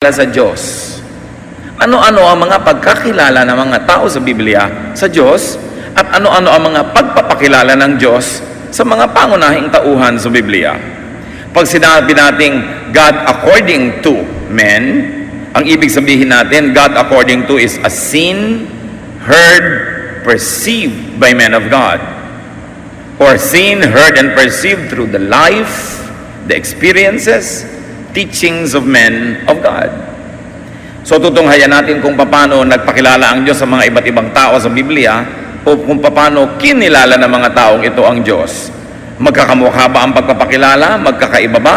sa Diyos. Ano-ano ang mga pagkakilala ng mga tao sa Biblia sa Diyos at ano-ano ang mga pagpapakilala ng Diyos sa mga pangunahing tauhan sa Biblia. Pag sinabi nating God according to men, ang ibig sabihin natin, God according to is as seen, heard, perceived by men of God. Or seen, heard, and perceived through the life, the experiences, teachings of men of God. So tutunghayan natin kung paano nagpakilala ang Diyos sa mga iba't ibang tao sa Biblia o kung paano kinilala ng mga taong ito ang Diyos. Magkakamukha ba ang pagpapakilala? Magkakaiba ba?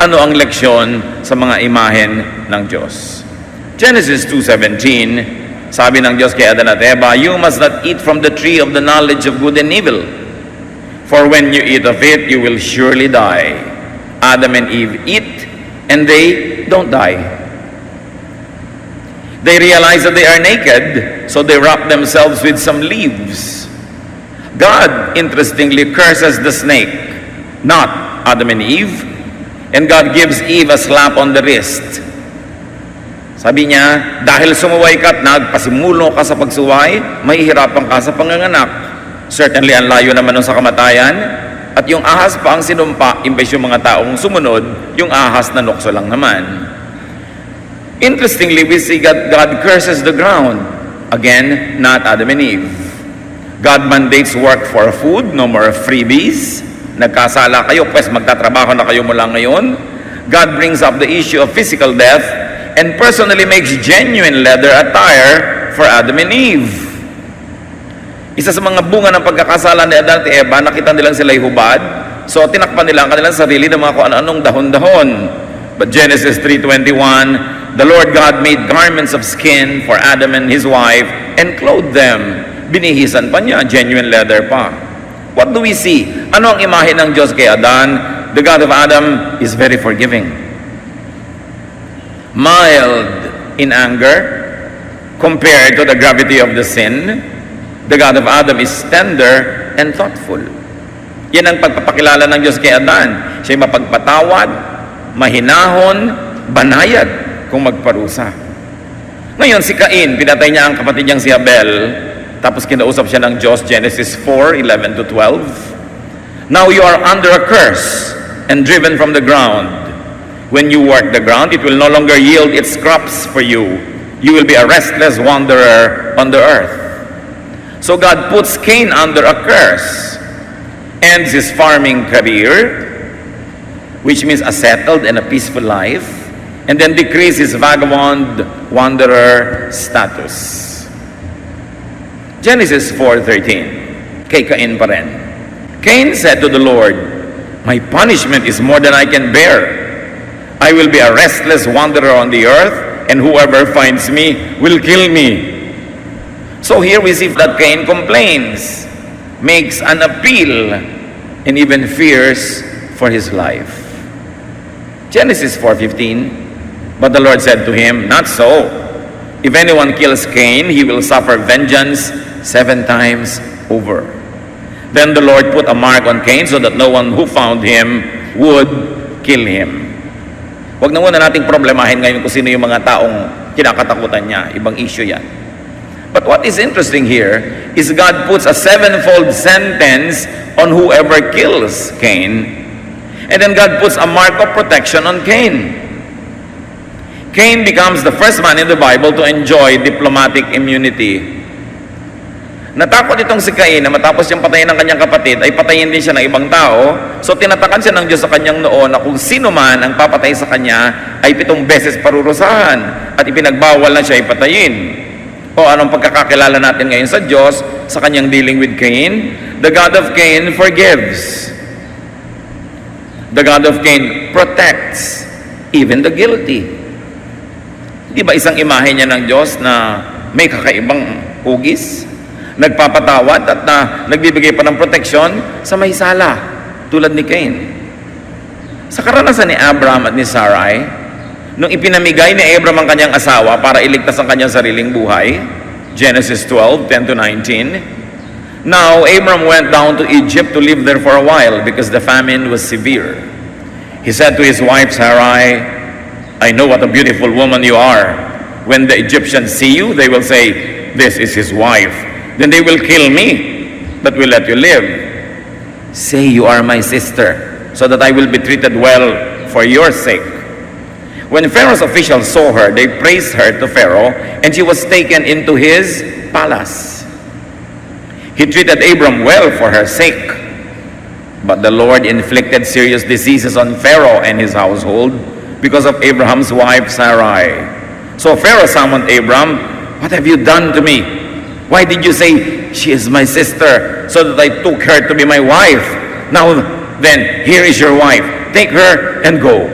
Ano ang leksyon sa mga imahen ng Diyos? Genesis 2:17, sabi ng Diyos kay Adan at Eva, "You must not eat from the tree of the knowledge of good and evil, for when you eat of it, you will surely die." Adam and Eve eat, and they don't die. They realize that they are naked, so they wrap themselves with some leaves. God, interestingly, curses the snake, not Adam and Eve, and God gives Eve a slap on the wrist. Sabi niya, dahil sumuway ka at nagpasimulo ka sa pagsuway, mahihirapan ka sa panganganak. Certainly, ang layo naman nun sa kamatayan. At yung ahas pa ang sinumpa, imbes yung mga taong sumunod, yung ahas na nukso lang naman. Interestingly, we see God curses the ground. Again, not Adam and Eve. God mandates work for food, no more freebies. Nagkasala kayo, pues magtatrabaho na kayo mula ngayon. God brings up the issue of physical death and personally makes genuine leather attire for Adam and Eve. Isa sa mga bunga ng pagkakasala ni Adan at Eva, nakita nilang sila'y hubad. So, tinakpan nila ang kanilang sarili ng mga kung ano-anong dahon-dahon. But Genesis 3:21, the Lord God made garments of skin for Adam and his wife and clothed them. Binihisan pa niya, genuine leather pa. What do we see? Ano ang imahe ng Diyos kay Adan? The God of Adam is very forgiving. Mild in anger compared to the gravity of the sin. The God of Adam is tender and thoughtful. Yan ang pagpapakilala ng Diyos kay Adan. Siya'y mapagpatawad, mahinahon, banayad kung magparusa. Ngayon si Cain, pinatay niya ang kapatid niyang si Abel, tapos kinausap siya ng Diyos, Genesis 4:11-12. Now you are under a curse and driven from the ground. When you work the ground, it will no longer yield its crops for you. You will be a restless wanderer on the earth. So God puts Cain under a curse, ends his farming career, which means a settled and a peaceful life, and then decreases his vagabond wanderer status. Genesis 4:13, kay Cain pa rin. Cain said to the Lord, "My punishment is more than I can bear. I will be a restless wanderer on the earth, and whoever finds me will kill me." So here we see that Cain complains, makes an appeal, and even fears for his life. Genesis 4:15, but the Lord said to him, "Not so. If anyone kills Cain, he will suffer vengeance 7 times over." Then the Lord put a mark on Cain so that no one who found him would kill him. Huwag na muna nating problemahin ngayon kung sino yung mga taong kinakatakutan niya. Ibang issue yan. But what is interesting here is God puts a 7-fold sentence on whoever kills Cain. And then God puts a mark of protection on Cain. Cain becomes the first man in the Bible to enjoy diplomatic immunity. Natakot itong si Cain na matapos siyang patayin ng kanyang kapatid, ay patayin din siya ng ibang tao. So tinatakan siya ng Diyos sa kanyang noon na kung sino man ang papatay sa kanya ay 7 beses parurusahan at ipinagbawal na siya ipatayin. O anong pagkakakilala natin ngayon sa Diyos sa kanyang dealing with Cain? The God of Cain forgives. The God of Cain protects even the guilty. Di ba isang imahe niya ng Diyos na may kakaibang hugis? Nagpapatawad at nagbibigay pa ng proteksyon sa may sala, tulad ni Cain. Sa karanasan ni Abraham at ni Sarai, nung ipinamigay ni Abraham ang kanyang asawa para iligtas ang kanyang sariling buhay, Genesis 12:10-19, now Abraham went down to Egypt to live there for a while because the famine was severe. He said to his wife Sarai, I know what a beautiful woman you are. When the Egyptians see you, they will say, this is his wife. Then they will kill me, but will let you live. Say you are my sister, so that I will be treated well for your sake. When Pharaoh's officials saw her, they praised her to Pharaoh, and she was taken into his palace. He treated Abram well for her sake. But the Lord inflicted serious diseases on Pharaoh and his household because of Abraham's wife Sarai. So Pharaoh summoned Abram, "What have you done to me? Why did you say, 'She is my sister,' so that I took her to be my wife? Now then, here is your wife. Take her and go."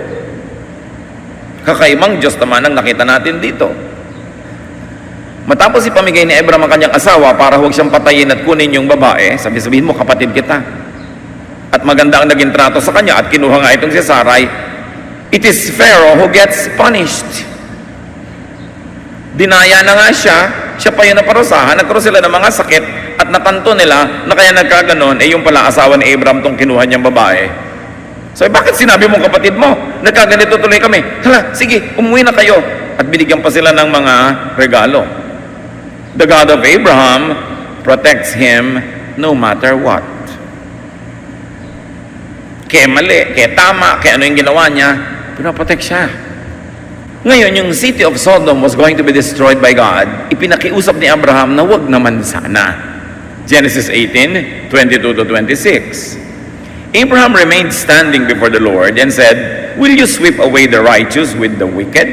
Kakaibang Diyos naman ang nakita natin dito. Matapos ipamigay ni Abram ang kanyang asawa para huwag siyang patayin at kunin yung babae, sabihin mo, kapatid kita. At maganda ang naging trato sa kanya at kinuha nga itong si Sarai, it is Pharaoh who gets punished. Dinaya na nga siya pa yung naparusahan, nagkaroon sila ng mga sakit at natanto nila na kaya nagkaganon, yung pala asawa ni Abram tong kinuha niyang babae. So, bakit sinabi mong kapatid mo, nagkaganito tuloy kami? Hala, sige, umuwi na kayo. At binigyan pa sila ng mga regalo. The God of Abraham protects him no matter what. Kaya mali, kaya tama, kaya ano yung ginawa niya, pinaprotect siya. Ngayon, yung city of Sodom was going to be destroyed by God. Ipinakiusap ni Abraham na wag naman sana. Genesis 18:22 to 26. Abraham remained standing before the Lord and said, "Will you sweep away the righteous with the wicked?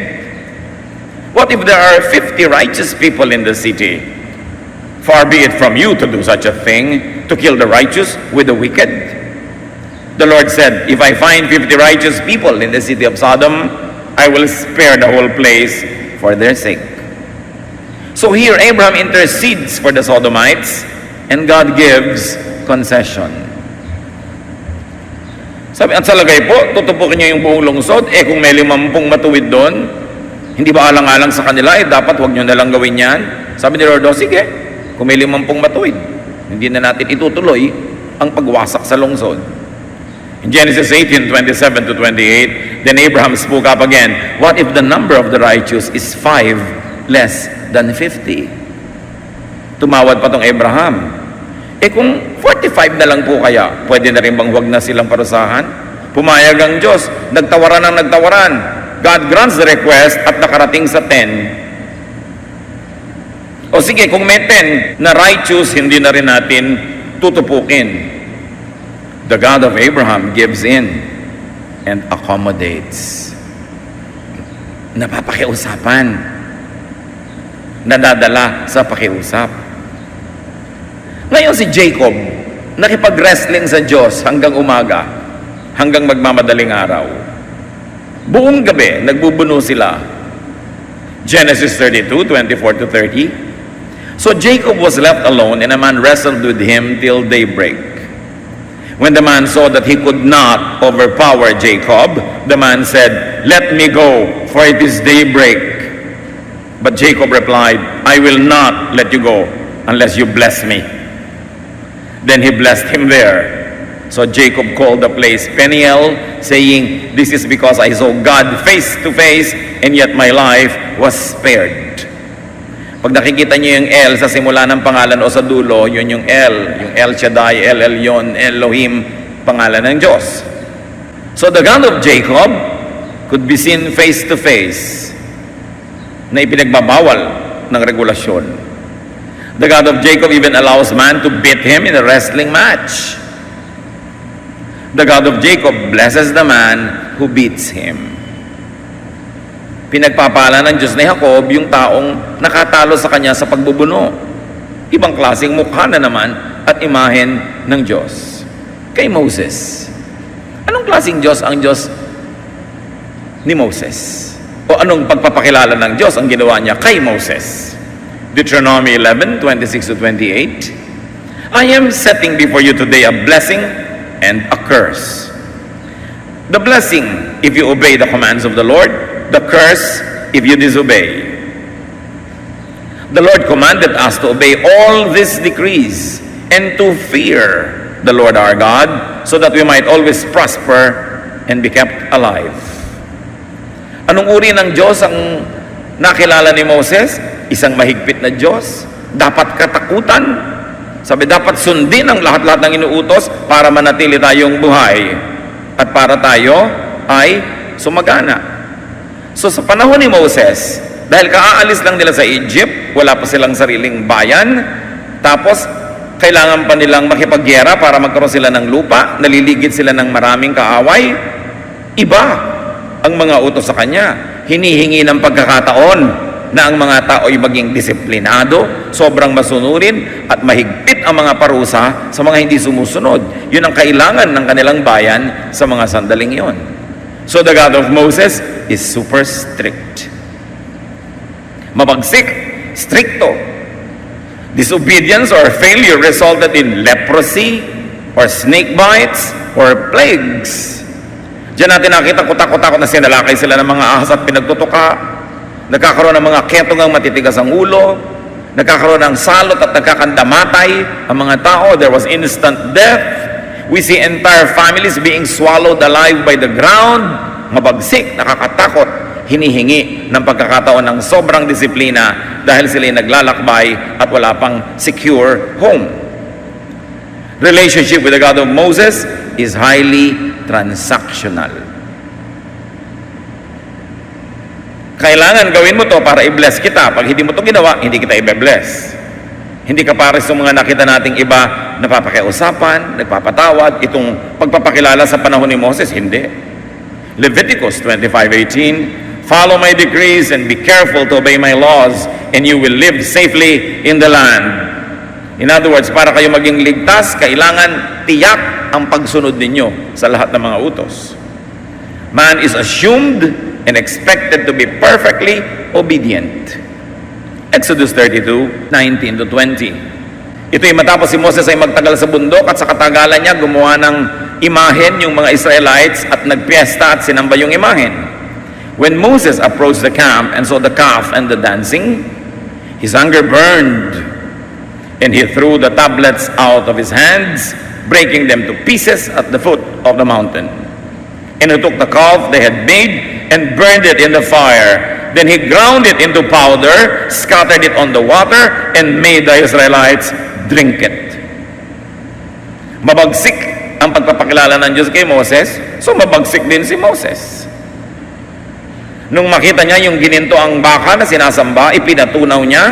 What if there are 50 righteous people in the city? Far be it from you to do such a thing, to kill the righteous with the wicked." The Lord said, "If I find 50 righteous people in the city of Sodom, I will spare the whole place for their sake." So here Abraham intercedes for the Sodomites, and God gives concession. Sabi, at sa lagay po, tutupukin niya yung buong lungsod, kung may 50 matuwid doon, hindi ba alang-alang sa kanila, dapat wag nyo nalang gawin yan? Sabi ni Lord, sige, kung may 50 matuwid, hindi na natin itutuloy ang pagwasak sa lungsod. In Genesis 18:27 to 28, then Abraham spoke up again, "What if the number of the righteous is 5 less than 50? Tumawad pa tong Abraham. Kung 45 na lang po kaya, pwede na rin bang huwag na silang parusahan? Pumayag ang Diyos, nagtawaran ng nagtawaran. God grants the request at nakarating sa 10. O sige, kung may 10 na righteous, hindi na rin natin tutupukin. The God of Abraham gives in and accommodates. Napapakiusapan. Nadadala sa pakiusap. Ngayon si Jacob, nakipag-wrestling sa Diyos hanggang umaga, hanggang magmamadaling araw. Buong gabi, nagbubuno sila. Genesis 32:24 to 30. So Jacob was left alone, and a man wrestled with him till daybreak. When the man saw that he could not overpower Jacob, the man said, "Let me go, for it is daybreak." But Jacob replied, "I will not let you go unless you bless me." Then he blessed him there. So Jacob called the place Peniel, saying, "This is because I saw God face to face, and yet my life was spared." Pag nakikita niyo yung El sa simula ng pangalan o sa dulo, yun yung El Shaddai, El Elyon, Elohim, pangalan ng Diyos. So the God of Jacob could be seen face to face, na ipinagbabawal ng regulasyon. The God of Jacob even allows man to beat him in a wrestling match. The God of Jacob blesses the man who beats him. Pinagpapala ng Diyos ni Jacob yung taong nakatalo sa kanya sa pagbubuno. Ibang klaseng mukha na naman at imahen ng Diyos. Kay Moses. Anong klaseng Diyos ang Diyos ni Moses? O anong pagpapakilala ng Diyos ang ginawa niya kay Moses? Deuteronomy 11:26 to 28. "I am setting before you today a blessing and a curse. The blessing if you obey the commands of the Lord, the curse if you disobey. The Lord commanded us to obey all these decrees and to fear the Lord our God, so that we might always prosper and be kept alive. Anong uri ng Diyos ang nakilala ni Moses? Isang mahigpit na Diyos. Dapat katakutan. Sabi, dapat sundin ang lahat-lahat ng inuutos para manatili tayong buhay at para tayo ay sumagana. So sa panahon ni Moses, dahil kaaalis lang nila sa Egypt, wala pa silang sariling bayan, tapos kailangan pa nilang makipagyera para magkaroon sila ng lupa, naliligid sila ng maraming kaaway, iba ang mga utos sa kanya. Hinihingi ng pagkakataon na ang mga tao ay maging disiplinado, sobrang masunurin at mahigpit ang mga parusa sa mga hindi sumusunod. Yun ang kailangan ng kanilang bayan sa mga sandaling yon. So the God of Moses is super strict. Mabagsik, stricto. Disobedience or failure resulted in leprosy or snake bites or plagues. Diyan natin nakita kutak-kutak na sinalakay sila ng mga ahas at pinagtutuka. Nagkakaroon ng mga ketong ang matitigas ang ulo. Nagkakaroon ng salot at nagkakandamatay ang mga tao. There was instant death. We see entire families being swallowed alive by the ground. Mabagsik, nakakatakot. Hinihingi ng pagkakataon ng sobrang disiplina dahil sila'y naglalakbay at wala pang secure home. Relationship with the God of Moses is highly transactional. Kailangan gawin mo to para i-bless kita. Pag hindi mo to ginawa, hindi kita i-bless. Hindi ka pares sa mga nakita nating iba napapakiusapan, nagpapatawad. Itong pagpapakilala sa panahon ni Moses, hindi. Leviticus 25:18, follow my decrees and be careful to obey my laws, and you will live safely in the land. In other words, para kayo maging ligtas, kailangan tiyak ang pagsunod ninyo sa lahat ng mga utos. Man is assumed and expected to be perfectly obedient. Exodus 32:19-20. Ito'y matapos si Moses ay magtagal sa bundok at sa katagalan niya gumawa ng imahen yung mga Israelites at nagpiesta at sinamba yung imahen. When Moses approached the camp and saw the calf and the dancing, his anger burned, and he threw the tablets out of his hands, breaking them to pieces at the foot of the mountain. And he took the calf they had made and burned it in the fire. Then he ground it into powder, scattered it on the water, and made the Israelites drink it. Mabagsik ang pagpapakilala ng Diyos kay Moses, so mabagsik din si Moses. Nung makita niya yung gininto ang baka na sinasamba, ipinatunaw niya,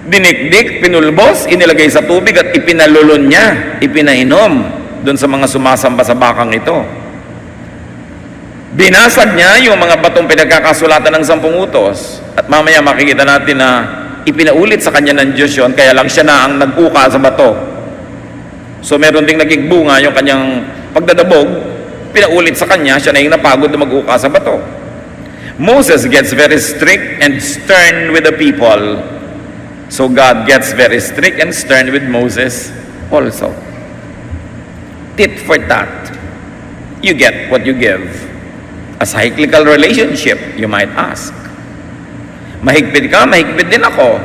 dinikdik, pinulbos, inilagay sa tubig at ipinalulon niya, ipinainom doon sa mga sumasamba sa bakang ito. Binasag niya yung mga batong pinagkakasulatan ng 10 utos. At mamaya makikita natin na ipinaulit sa kanya ng Diyos yun, kaya lang siya na ang nag-uka sa bato. So meron ding naging bunga yung kanyang pagdadabog, pinaulit sa kanya, siya na yung napagod na mag-uka sa bato. Moses gets very strict and stern with the people. So God gets very strict and stern with Moses also. Tit for tat. You get what you give. A cyclical relationship, you might ask. Mahigpit ka, mahigpit din ako.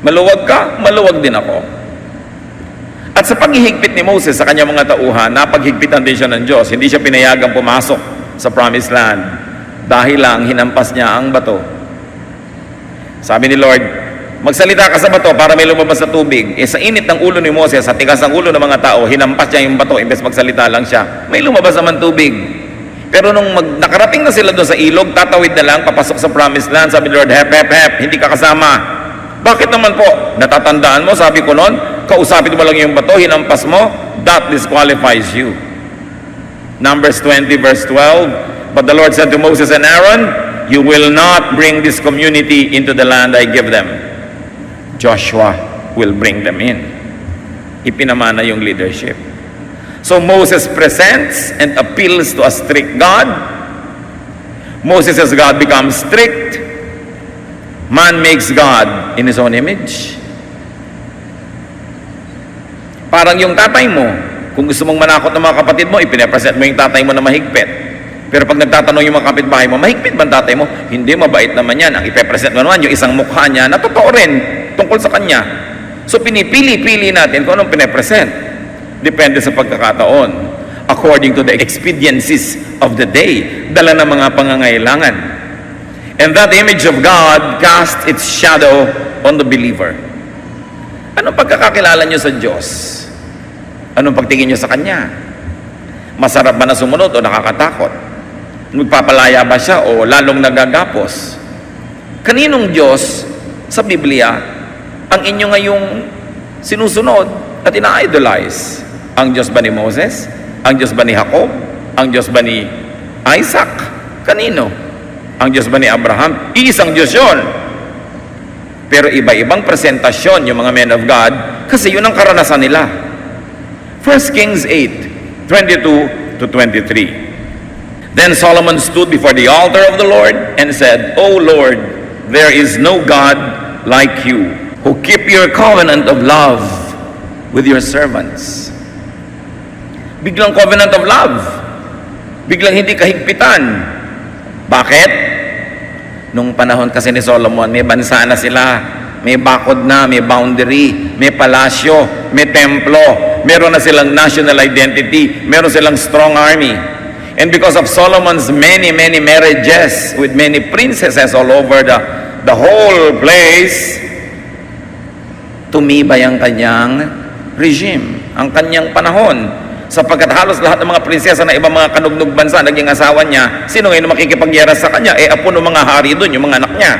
Maluwag ka, maluwag din ako. At sa paghihigpit ni Moses sa kanyang mga tauhan, napaghigpitan din siya ng Diyos. Hindi siya pinayagang pumasok sa promised land dahil lang hinampas niya ang bato. Sabi ni Lord, magsalita ka sa bato para may lumabas na tubig. Sa init ng ulo ni Moses, sa tigas ng ulo ng mga tao, hinampas niya yung bato, imbes magsalita lang siya. May lumabas naman tubig. Pero nung nakarating na sila doon sa ilog, tatawid na lang, papasok sa promised land, sabi ni Lord, hep, hep, hep, hindi ka kasama. Bakit naman po? Natatandaan mo, sabi ko noon, kausapin mo lang yung bato, hinampas mo, that disqualifies you. Numbers 20 verse 12, but the Lord said to Moses and Aaron, you will not bring this community into the land I give them. Joshua will bring them in. Ipinamana yung leadership. So Moses presents and appeals to a strict God. Moses as God becomes strict. Man makes God in his own image. Parang yung tatay mo, kung gusto mong manakot ng mga kapatid mo, ipinapresent mo yung tatay mo na mahigpit. Pero pag nagtatanong yung mga kapitbahay mo, mahigpit ba ang tatay mo? Hindi, mabait naman yan. Ang ipipresent mo naman, yung isang mukha niya, na totoo rin tungkol sa kanya. So pinipili-pili natin kung anong pinapresent. Depende sa pagkakataon. according to the expediencies of the day. Dala ng mga pangangailangan. And that image of God cast its shadow on the believer. Anong pagkakakilala nyo sa Diyos? Anong pagtingin nyo sa Kanya? Masarap ba na sumunod o nakakatakot? Magpapalaya ba siya o lalong nagagapos? Kaninong Diyos sa Biblia ang inyo ngayong sinusunod at ina-idolize? Ang Diyos ba ni Moses? Ang Diyos ba ni Jacob? Ang Diyos ba ni Isaac? Kanino? Ang Diyos ba ni Abraham? Iisang Diyos yun. Pero iba-ibang presentasyon yung mga men of God kasi yun ang karanasan nila. 1 Kings 8, 22 to 23. Then Solomon stood before the altar of the Lord and said, O Lord, there is no God like you, who keep your covenant of love with your servants. Biglang covenant of love. Biglang hindi kahigpitan. Bakit? Nung panahon kasi ni Solomon, may bansa na sila, may bakod na, may boundary, may palasyo, may templo, meron na silang national identity, meron silang strong army. And because of Solomon's many marriages with many princesses all over the whole place, tumibay ang kanyang regime, ang kanyang panahon. Sapagkat halos lahat ng mga prinsesa ng ibang mga kanugnog bansa naging asawa niya, sino ngayon makikipagyera sa kanya? Apo ng mga hari doon, yung mga anak niya.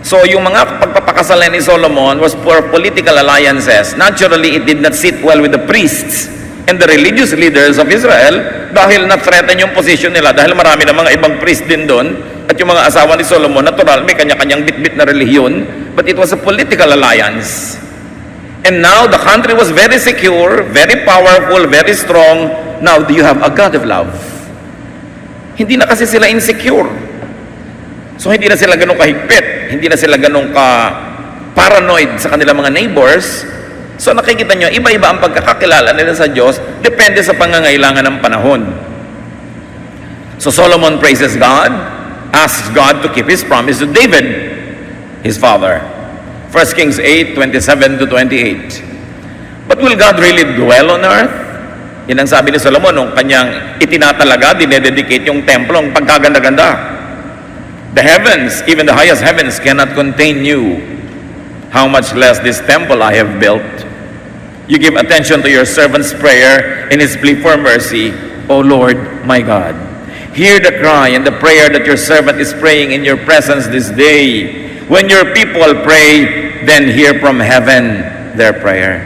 So yung mga pagpapakasalan ni Solomon was for political alliances. Naturally, it did not sit well with the priests and the religious leaders of Israel dahil na-threaten yung position nila dahil marami na mga ibang priest din doon at yung mga asawa ni Solomon, natural, may kanya-kanyang bit-bit na relihiyon, but it was a political alliance. And now the country was very secure, very powerful, very strong. Now do you have a God of love? Hindi na kasi sila insecure. So hindi na sila ganun kahigpit, hindi na sila ganun ka-paranoid sa kanilang mga neighbors. So nakikita nyo, iba-iba ang pagkakakilala nila sa Diyos, depende sa pangangailangan ng panahon. So Solomon praises God, asks God to keep His promise to David, his father. 1 Kings 8, 27 to 28. But will God really dwell on earth? Yan ang sabi ni Solomon nung kanyang itinatalaga, dinededicate yung templo, ang pagkaganda-ganda. The heavens, even the highest heavens, cannot contain you. How much less this temple I have built. You give attention to your servant's prayer and his plea for mercy, O Lord, my God. Hear the cry and the prayer that your servant is praying in your presence this day. When your people pray, then hear from heaven their prayer.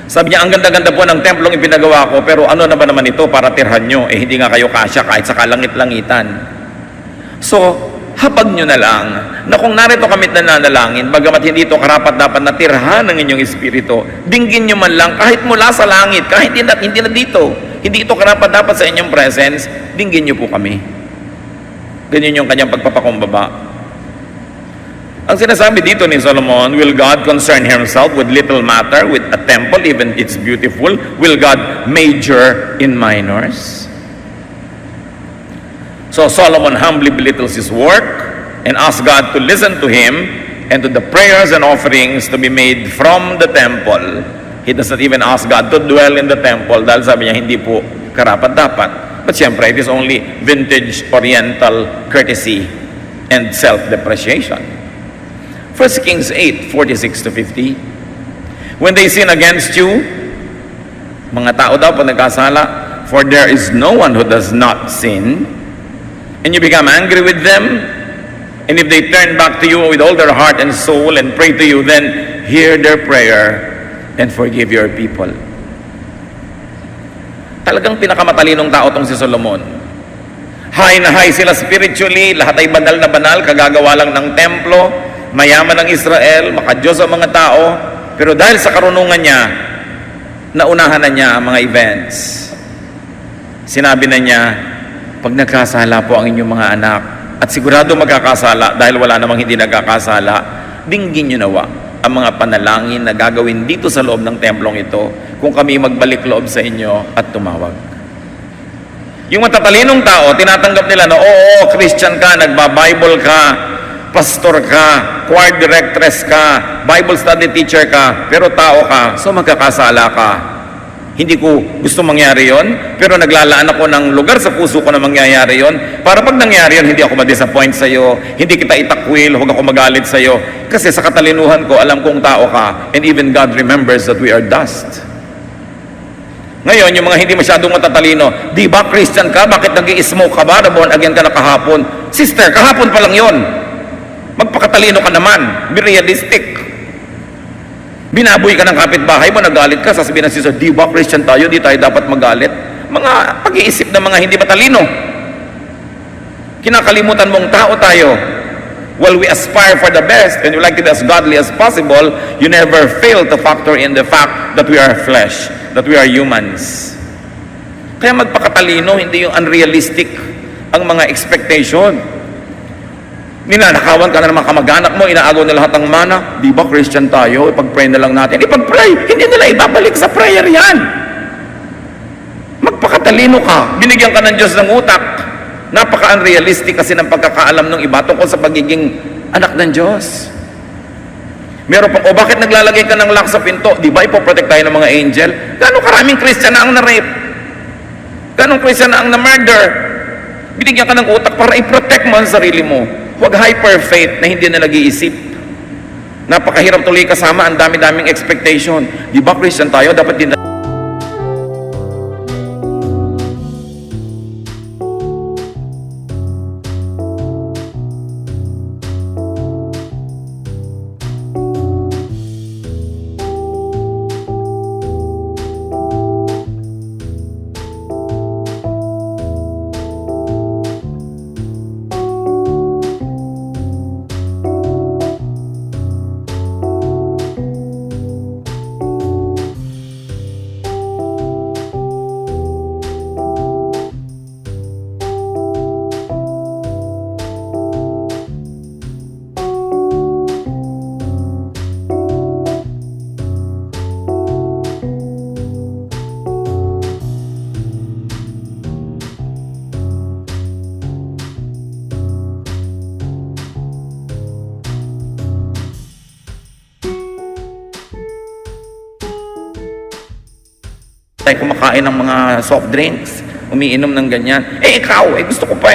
Sabi niya, ang ganda-ganda po ng templong ipinagawa ko, pero ano na ba naman ito para tirhan nyo? Hindi nga kayo kasya kahit sa kalangit-langitan. So, habag nyo na lang na kung narito kamit na nanalangin, bagamat hindi ito karapat-dapat na tirhan ng inyong espiritu, dinggin nyo man lang kahit mula sa langit, kahit hindi na dito, hindi ito karapat-dapat sa inyong presence, dinggin nyo po kami. Ganyan yung kanyang pagpapakumbaba. Ang sinasabi dito ni Solomon, will God concern Himself with little matter, with a temple, even it's beautiful? Will God major in minors? So Solomon humbly belittles his work and asks God to listen to him and to the prayers and offerings to be made from the temple. He does not even ask God to dwell in the temple dahil sabi niya, hindi po karapat-dapat. But siyempre, it is only vintage oriental courtesy and self-depreciation. 1 Kings 8, 46 to 50. When they sin against you, mga tao daw pag nagkasala, for there is no one who does not sin, and you become angry with them, and if they turn back to you with all their heart and soul and pray to you, then hear their prayer and forgive your people. Talagang pinakamatalinong tao tong si Solomon. High na high sila spiritually, lahat ay banal na banal, kagagawa lang ng templo, mayaman ng Israel, makadiyos ang mga tao, pero dahil sa karunungan niya, naunahan na niya ang mga events. Sinabi na niya, pag nagkasala po ang inyong mga anak, at sigurado magkakasala dahil wala namang hindi nagkakasala, dinggin niyo nawa ang mga panalangin na gagawin dito sa loob ng templong ito kung kami magbalik loob sa inyo at tumawag. Yung matatalinong tao, tinatanggap nila na, oo, Christian ka, nagba-Bible ka, pastor ka, choir directress ka, Bible study teacher ka, pero tao ka, so magkakasala ka. Hindi ko gusto mangyari yon, pero naglalaan ako ng lugar sa puso ko na mangyayari yon. Para pag nangyari yon, hindi ako ma-disappoint sa'yo, hindi kita itakwil, huwag ako magalit sa'yo. Kasi sa katalinuhan ko, alam kong tao ka, and even God remembers that we are dust. Ngayon, yung mga hindi masyadong matatalino, di ba Christian ka? Bakit nag-i-smoke ka ba? Born again ka na kahapon? Sister, kahapon pa lang yon. Magpakatalino ka naman. Be realistic. Binaboy ka ng kapitbahay mo, nagalit ka, sasabihin ng sister, di ba Christian tayo, di tayo dapat magalit? Mga pag-iisip ng mga hindi matalino. Kinakalimutan mong tao tayo. While we aspire for the best and we like to be as godly as possible, you never fail to factor in the fact that we are flesh, that we are humans. Kaya magpakatalino, hindi yung unrealistic ang mga expectation. Ninanakawan ka na ng mga kamag-anak mo, inaagaw na lahat ng mana. Di ba Christian tayo? Ipag-pray na lang natin. Ipag-pray, hindi nila ibabalik sa prayer yan. Magpakatalino ka. Binigyan ka ng Diyos ng utak. Napaka-unrealistic kasi ng pagkakaalam ng iba tungkol sa pagiging anak ng Diyos. Meron pang, bakit naglalagay ka ng lock sa pinto? Di ba ipoprotect tayo ng mga angel? Gano'ng karaming Christian na ang na-rape? Gano'ng Christian na ang na-murder? Binigyan ka ng utak para i-protect mo ang sarili mo. Huwag hyper faith na hindi na nag-iisip. Napakahirap tuloy kasama, ang dami-daming expectation. Di ba Christian tayo? Dapat din tayo kumakain ng mga soft drinks, umiinom ng ganyan. Ikaw, gusto ko pa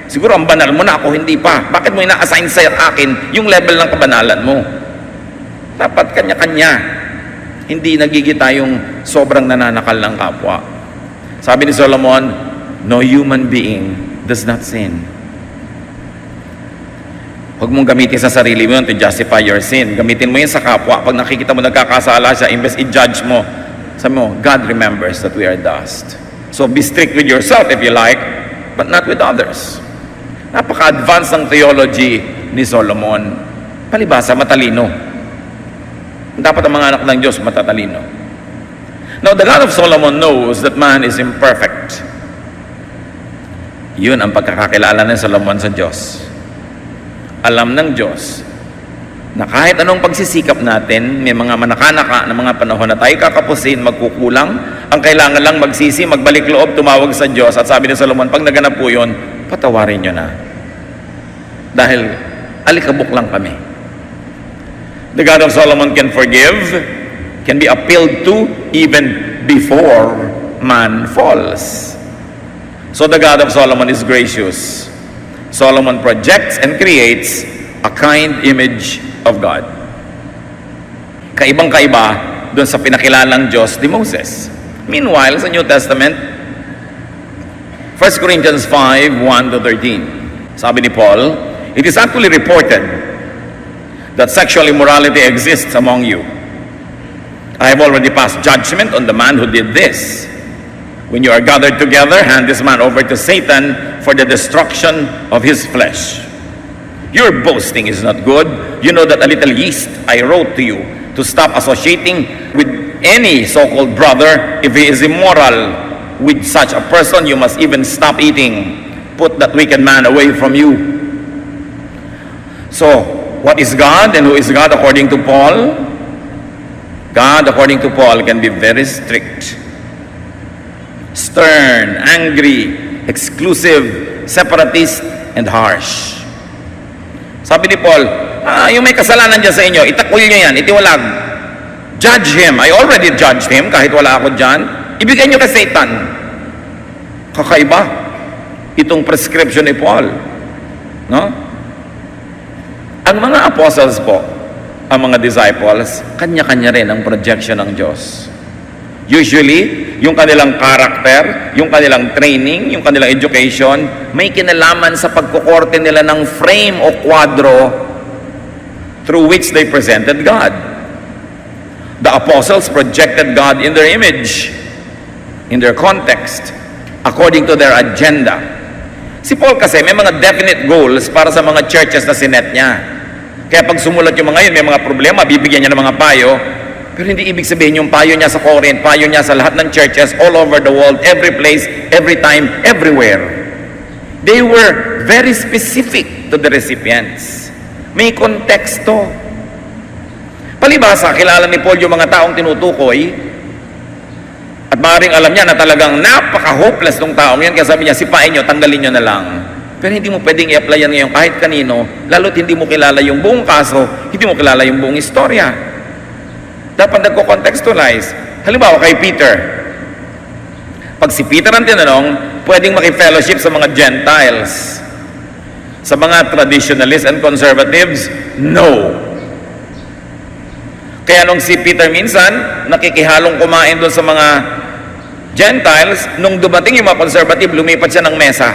Siguro ang banal mo na, ako hindi pa. Bakit mo ina-assign sa akin yung level ng kabanalan mo? Dapat kanya-kanya. Hindi nagiging tayong sobrang nananakal ng kapwa. Sabi ni Solomon, no human being does not sin. Huwag mong gamitin sa sarili mo yun to justify your sin. Gamitin mo yun sa kapwa. Pag nakikita mo nagkakasala siya, imbes i-judge mo, sabi mo, God remembers that we are dust. So be strict with yourself if you like, but not with others. Napaka-advanced ng theology ni Solomon. Palibasa, matalino. Dapat ang mga anak ng Diyos matatalino. Now, the God of Solomon knows that man is imperfect. Yun ang pagkakakilala ng Solomon sa Diyos. Alam ng Diyos na kahit anong pagsisikap natin, may mga manakanaka na mga panahon na tayo kakapusin, magkukulang, ang kailangan lang magsisi, magbalik loob, tumawag sa Diyos. At sabi ni Solomon, pag naganap po yun, patawarin nyo na. Dahil alikabok lang kami. The God of Solomon can forgive, can be appealed to even before man falls. So the God of Solomon is gracious. Solomon projects and creates a kind image of God. Kaibang-kaiba doon sa pinakilalang Diyos ni Moses. Meanwhile, sa New Testament, 1 Corinthians 5:1-13, sabi ni Paul, it is actually reported that sexual immorality exists among you. I have already passed judgment on the man who did this. When you are gathered together, hand this man over to Satan for the destruction of his flesh. Your boasting is not good. You know that a little yeast I wrote to you to stop associating with any so-called brother if he is immoral. With such a person, you must even stop eating. Put that wicked man away from you. So, what is God and who is God according to Paul? God, according to Paul, can be very strict, stern, angry, exclusive, separatist, and harsh. Sabi ni Paul, yung may kasalanan dyan sa inyo, itakwil nyo yan, itiwalag. Judge him. I already judged him kahit wala ako dyan. Ibigay nyo kay Satan. Kakaiba itong prescription ni Paul. No? Ang mga apostles po, ang mga disciples, kanya-kanya rin ang projection ng Diyos. Usually, yung kanilang character, yung kanilang training, yung kanilang education, may kinalaman sa pagkukorte nila ng frame o kwadro through which they presented God. The apostles projected God in their image, in their context, according to their agenda. Si Paul kasi may mga definite goals para sa mga churches na sinet niya. Kaya pag sumulat yung mga yun, may mga problema, bibigyan niya ng mga payo. Pero hindi ibig sabihin yung payo niya sa Corinth, payo niya sa lahat ng churches all over the world, every place, every time, everywhere. They were very specific to the recipients. May konteksto. Palibhasa, kilala ni Paul yung mga taong tinutukoy at maaaring alam niya na talagang napaka-hopeless ng taong yan. Kaya sabi niya, sipain niyo, tanggalin niyo na lang. Pero hindi mo pwedeng i-apply yan ngayon kahit kanino, lalo't hindi mo kilala yung buong kaso, hindi mo kilala yung buong istorya. Dapat nagko-contextualize. Halimbawa kay Peter. Pag si Peter ang tinanong, pwedeng maki-fellowship sa mga Gentiles. Sa mga traditionalists and conservatives, no. Kaya nung si Peter minsan, nakikihalong kumain doon sa mga Gentiles, nung dumating yung mga conservative, lumipat siya ng mesa.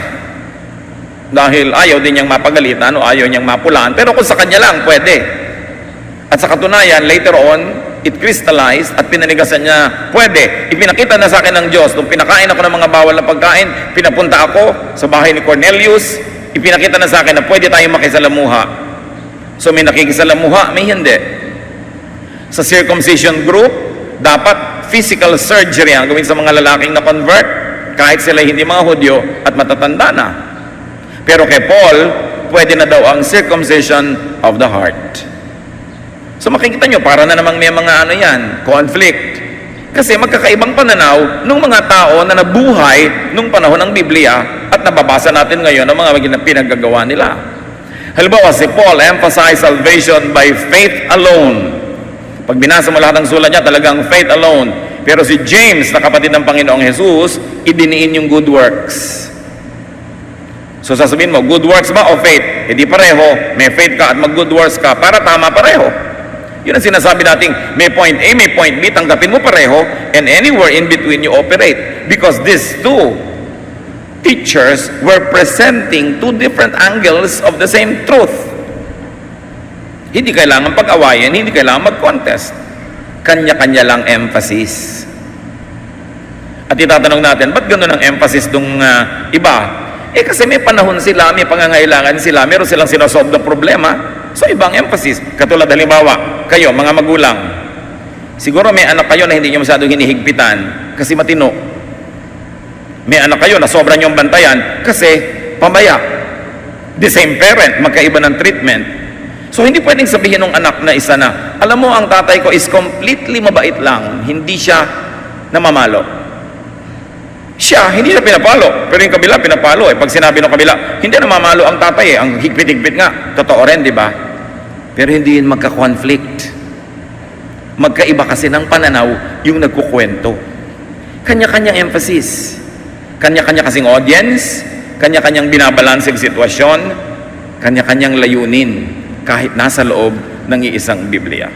Dahil ayaw din niyang mapagalitan o ayaw niyang mapulaan. Pero kung sa kanya lang, pwede. At sa katunayan, later on, it crystallized at pinanigasan niya, pwede. Ipinakita na sa akin ng Diyos. Nung pinakain ako ng mga bawal na pagkain, pinapunta ako sa bahay ni Cornelius, ipinakita na sa akin na pwede tayong makisalamuha. So may nakikisalamuha, may hindi. Sa circumcision group, dapat physical surgery ang gawin sa mga lalaking na convert, kahit sila hindi mga Hudyo at matatanda na. Pero kay Paul, pwede na daw ang circumcision of the heart. So makikita nyo, para na namang may mga ano yan, conflict. Kasi magkakaibang pananaw ng mga tao na nabuhay nung panahon ng Biblia at nababasa natin ngayon ang mga pinaggagawa nila. Halimbawa, si Paul emphasized salvation by faith alone. Pag binasa mo lahat ng sulat niya, talagang faith alone. Pero si James, na kapatid ng Panginoong Jesus, idiniin yung good works. So sasabihin mo, good works ba o faith? Hindi pareho, may faith ka at mag-good works ka para tama pareho. Yun ang sinasabi nating may point A, may point B, tanggapin mo pareho, and anywhere in between you operate. Because these two teachers were presenting two different angles of the same truth. Hindi kailangan pag-awayin, hindi kailangan mag-contest. Kanya-kanya lang emphasis. At itatanong natin, ba't gano'n ang emphasis ng iba? Kasi may panahon sila, may pangangailangan sila, meron silang sinasolve na problema. So ibang emphasis. Katulad halimbawa, kayo mga magulang, siguro may anak kayo na hindi nyo masyadong hinihigpitan kasi matino. May anak kayo na sobrang nyong bantayan kasi pabaya. The same parent, magkaiba ng treatment. So hindi pwedeng sabihin ng anak na isa na, alam mo ang tatay ko is completely mabait lang, hindi siya namamalo. Siya, hindi siya pinapalo, pero yung kabila pinapalo. Pag sinabi ng kabila, hindi namamalo ang tatay ang higpit-higpit nga. Totoo rin, di ba? Pero hindi yun magka-conflict. Magkaiba kasi ng pananaw yung nagkukwento. Kanya-kanyang emphasis. Kanya-kanya kasing audience, kanya-kanyang binabalanseng sitwasyon, kanya-kanyang layunin, kahit nasa loob ng iisang Biblia.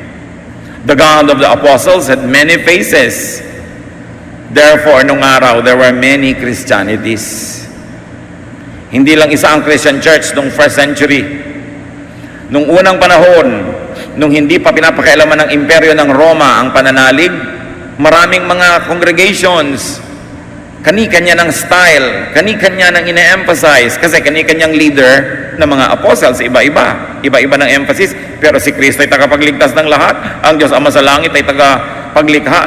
The God of the apostles had many faces. Therefore, nung araw, there were many Christianities. Hindi lang isa ang Christian church nung first century. Nung unang panahon, nung hindi pa pinapakialaman ng imperyo ng Roma ang pananalig, maraming mga congregations, kani-kanya ng style, kani-kanya ng ine-emphasize, kasi kani-kanyang leader ng mga apostles, iba-iba. Iba-iba ng emphasis, pero si Kristo ay tagapagligtas ng lahat, ang Diyos Ama sa langit ay tagapaglikha,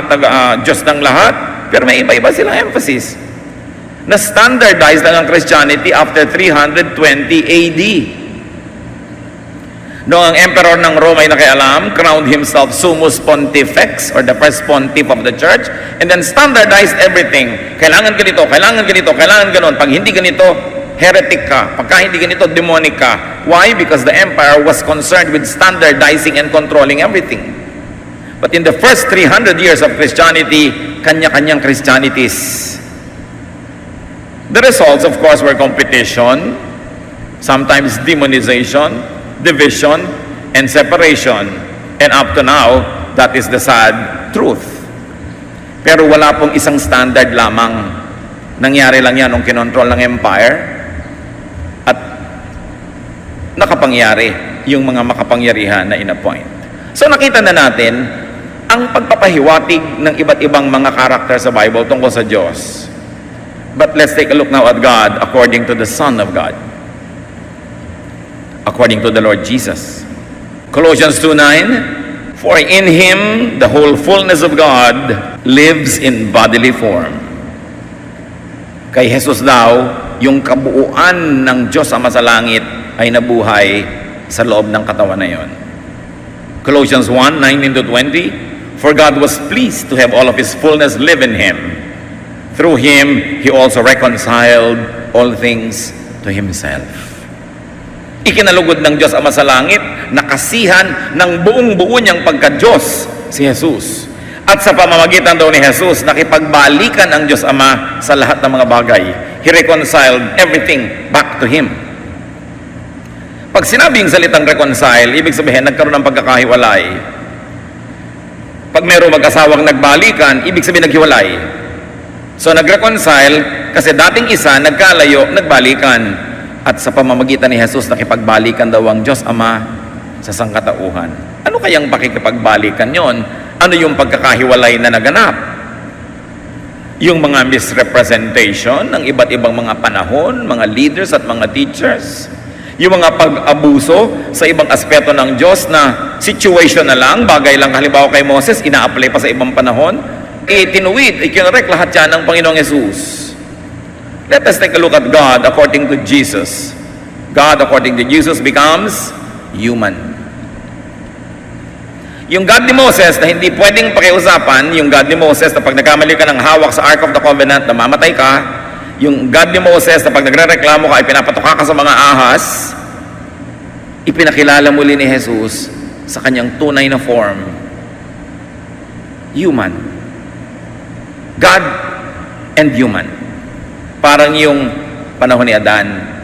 Diyos ng lahat. Pero may iba-iba silang emphasis. Na standardized lang ang Christianity after 320 AD. Noong ang emperor ng Rome ay nakialam, crowned himself Summus Pontifex, or the first pontiff of the church, and then standardized everything. Kailangan ganito, kailangan ganito, kailangan ganon. Pag hindi ganito, heretic ka. Pagka hindi ganito, demonic ka. Why? Because the empire was concerned with standardizing and controlling everything. But in the first 300 years of Christianity, kanya-kanyang Christianities. The results, of course, were competition, sometimes demonization, division, and separation. And up to now, that is the sad truth. Pero wala pong isang standard lamang. Nangyari lang yan nung kinontrol ng empire at nakapangyari yung mga makapangyarihan na inappoint. So nakita na natin ang pagpapahiwatig ng iba't ibang mga karakter sa Bible tungkol sa Diyos. But let's take a look now at God according to the Son of God. According to the Lord Jesus. Colossians 2:9, for in Him the whole fullness of God lives in bodily form. Kay Jesus daw, yung kabuuan ng Diyos Ama sa langit ay nabuhay sa loob ng katawan na yon. Colossians 1:19-20, for God was pleased to have all of His fullness live in Him. Through Him, He also reconciled all things to Himself. Ikinalugod ng Diyos Ama sa langit, nakasihan ng buong-buo niyang pagka-Diyos si Jesus. At sa pamamagitan daw ni Jesus, nakipagbalikan ang Diyos Ama sa lahat ng mga bagay. He reconciled everything back to Him. Pag sinabing salitang reconcile, ibig sabihin nagkaroon ng pagkakahiwalay. Pag mayroong mag-asawang nagbalikan, ibig sabihin naghiwalay. So nag-reconcile kasi dating isa, nagkalayo, nagbalikan. At sa pamamagitan ni Jesus, nakipagbalikan daw ang Diyos Ama sa sangkatauhan. Ano kayang pakikipagbalikan yon? Ano yung pagkakahiwalay na naganap? Yung mga misrepresentation ng iba't ibang mga panahon, mga leaders at mga teachers. Yung mga pag-abuso sa ibang aspeto ng Diyos na situation na lang, bagay lang halimbawa kay Moses, ina-apply pa sa ibang panahon. Tinuwid, ikinorek lahat yan ng Panginoong Jesus. Let us take a look at God according to Jesus. God according to Jesus becomes human. Yung God ni Moses na hindi pwedeng pakiusapan, yung God ni Moses na pag nagkamali ka ng hawak sa Ark of the Covenant, namamatay ka, yung God ni Moses na pag nagre-reklamo ka, ipinapatuka ka sa mga ahas, ipinakilala muli ni Jesus sa kanyang tunay na form. Human. God and human. Parang yung panahon ni Adan.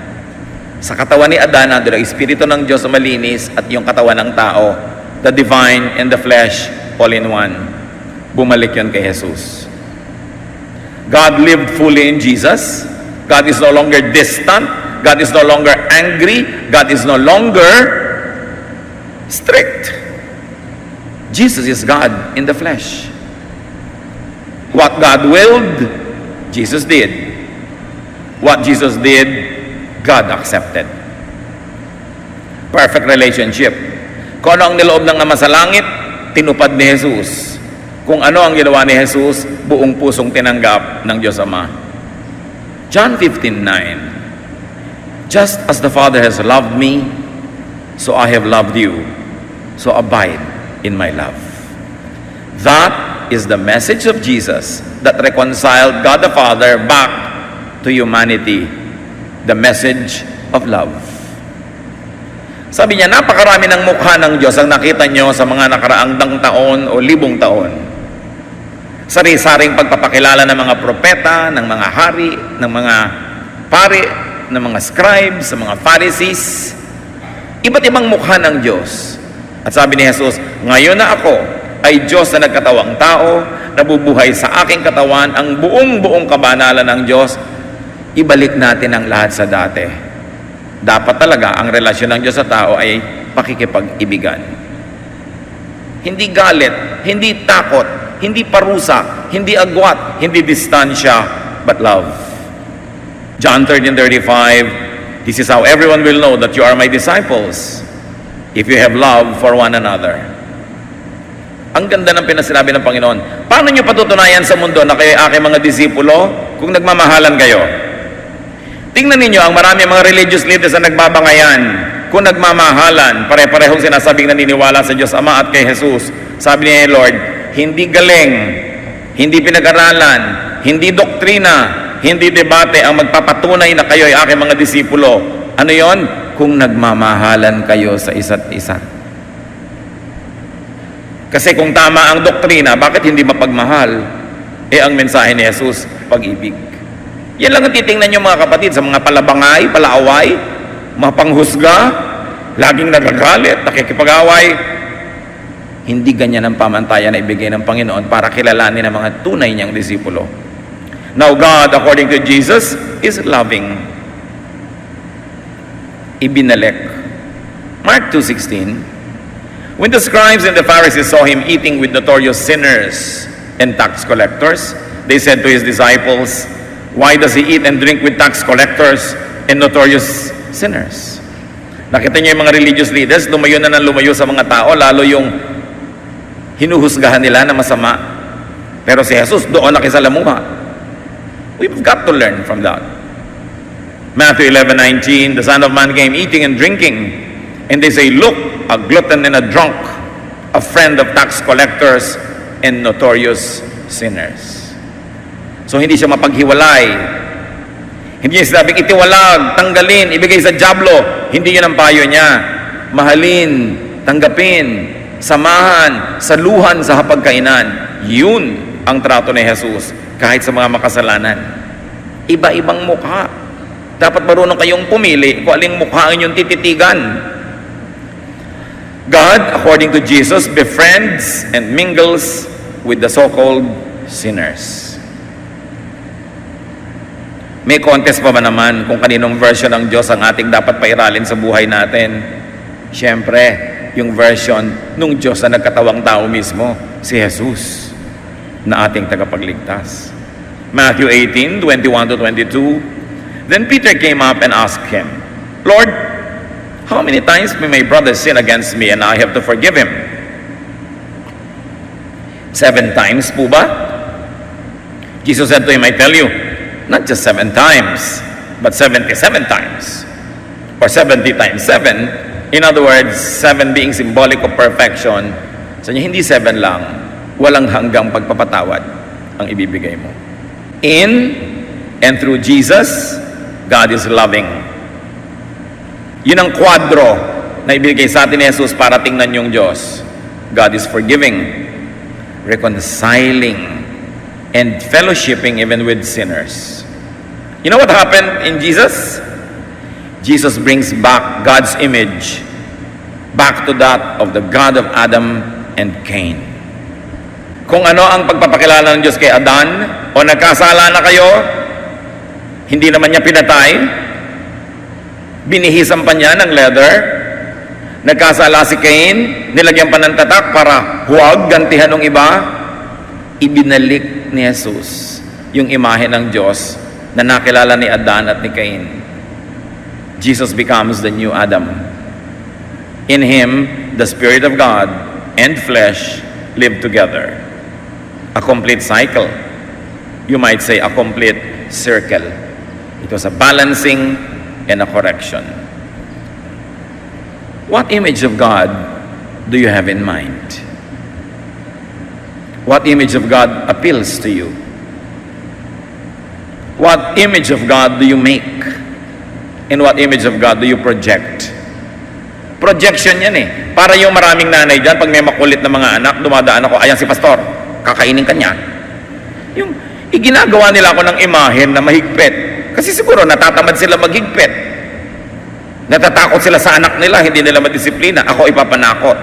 Sa katawan ni Adan, nandun ang Espiritu ng Diyos na malinis at yung katawan ng tao, the divine and the flesh, all in one. Bumalik yun kay Jesus. God lived fully in Jesus. God is no longer distant. God is no longer angry. God is no longer strict. Jesus is God in the flesh. What God willed, Jesus did. What Jesus did, God accepted. Perfect relationship. Kung ano ang niloob ng Ama sa langit, tinupad ni Jesus. Kung ano ang ginawa ni Jesus, buong pusong tinanggap ng Diyos Ama. John 15:9, just as the Father has loved me, so I have loved you. So abide in my love. That is the message of Jesus that reconciled God the Father back to humanity. The message of love. Sabi niya, napakarami ng mukha ng Diyos ang nakita nyo sa mga nakaraang taon o libong taon. Sari-saring pagpapakilala ng mga propeta, ng mga hari, ng mga pari, ng mga scribes, ng mga Pharisees. Iba't ibang mukha ng Diyos. At sabi ni Jesus, ngayon na ako ay Diyos na nagkatawang tao, nabubuhay sa aking katawan ang buong-buong kabanalan ng Diyos. Ibalik natin ang lahat sa dati. Dapat talaga ang relasyon ng Diyos sa tao ay pakikipag-ibigan. Hindi galit, hindi takot, hindi parusa, hindi agwat, hindi distansya, but love. John 13:35, this is how everyone will know that you are my disciples, if you have love for one another. Ang ganda ng pinasinabi ng Panginoon. Paano nyo patutunayan sa mundo na kayo ay aking mga disipulo kung nagmamahalan kayo? Tingnan ninyo ang marami mga religious leaders na nagbabangayan. Kung nagmamahalan, pare-parehong sinasabing naniniwala sa Diyos Ama at kay Jesus. Sabi niya, Lord, hindi galing, hindi pinag-aralan, hindi doktrina, hindi debate ang magpapatunay na kayo ay aking mga disipulo. Ano yon? Kung nagmamahalan kayo sa isa't isa. Kasi kung tama ang doktrina, bakit hindi mapagmahal? Ang mensahe ni Jesus, pag-ibig. Yan lang ang titingnan nyo mga kapatid, sa mga palabangay, palaaway, mga panghusga, laging nagagalit, nakikipag-away. Hindi ganyan ang pamantayan na ibigay ng Panginoon para kilalanin ang mga tunay niyang disipulo. Now God, according to Jesus, is loving. Ibinalik. Mark 2:16. When the scribes and the Pharisees saw him eating with notorious sinners and tax collectors, they said to his disciples, "Why does he eat and drink with tax collectors and notorious sinners?" Nakita niyo yung mga religious leaders, lumayo na ng lumayo sa mga tao, lalo yung hinuhusgahan nila na masama. Pero si Jesus doon nakisalamuha. We've got to learn from that. Matthew 11:19, the Son of Man came eating and drinking, and they say, "Look, a glutton and a drunk, a friend of tax collectors and notorious sinners." So hindi siya mapaghiwalay. Hindi niya sinabing itiwalag, tanggalin, ibigay sa dyablo. Hindi yun ang payo niya. Mahalin, tanggapin, samahan, saluhan sa hapagkainan. Yun ang trato ni Jesus kahit sa mga makasalanan. Iba-ibang mukha. Dapat marunong kayong pumili kung aling mukha ang inyong tititigan. God, according to Jesus, befriends and mingles with the so-called sinners. May contest pa ba naman kung kaninong version ng Diyos ang ating dapat pairalin sa buhay natin? Siyempre, yung version nung Diyos na nagkatawang tao mismo, si Jesus, na ating tagapagligtas. Matthew 18:21-22. Then Peter came up and asked him, "Lord, how many times may my brother sin against me and I have to forgive him? 7 times po ba?" Jesus said to him, "I tell you, not just 7 times, but 77 times. Or 70 times 7. In other words, 7 being symbolic of perfection. So hindi 7 lang, walang hanggang pagpapatawad ang ibibigay mo. In and through Jesus, God is loving. Yun ang kwadro na ibigay sa atin ni Jesus para tingnan yung Diyos. God is forgiving, reconciling, and fellowshipping even with sinners. You know what happened in Jesus? Jesus brings back God's image back to that of the God of Adam and Cain. Kung ano ang pagpapakilala ng Diyos kay Adan, o nagkasala na kayo, hindi naman niya pinatay, binihisan pa niya ng leather, nagkasala si Cain, nilagyan pa ng tatak para huwag gantihan ng iba, ibinalik ni Jesus yung imahe ng Diyos na nakilala ni Adan at ni Cain. Jesus becomes the new Adam. In Him, the Spirit of God and flesh live together. A complete cycle. You might say a complete circle. It was a balancing and a correction. What image of God do you have in mind? What image of God appeals to you? What image of God do you make? And what image of God do you project? Projection yan eh. Para yung maraming nanay dyan, pag may makulit na mga anak, dumadaan ako, ayan si pastor, kakainin ka niya. Yung iginagawa nila ako ng imahen na mahigpit. Kasi siguro natatamad sila maghigpit. Natatakot sila sa anak nila, hindi nila madisiplina. Ako ipapanakot.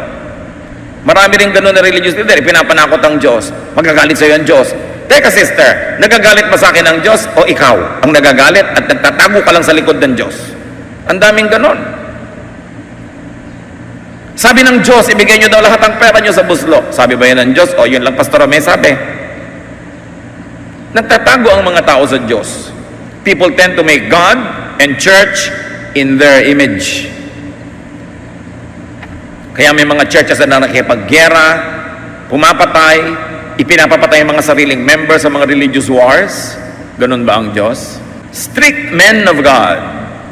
Marami rin ganun na religious leader, ipinapanakot ang Diyos. Magagalit sa iyo ang Diyos. Teka sister, nagagalit ba sa akin ang Diyos o ikaw ang nagagalit at nagtatago ka lang sa likod ng Diyos? Ang daming ganun. Sabi ng Diyos, ibigay nyo daw lahat ng pera nyo sa buslo. Sabi ba yan ng Diyos? O yun lang Pastor May sabi. Nagtatago ang mga tao sa Diyos. People tend to make God and church in their image. Kaya may mga churches na nakikipaggera, pumapatay, ipinapapatay ang mga sariling members sa mga religious wars. Ganun ba ang Diyos? Strict men of God,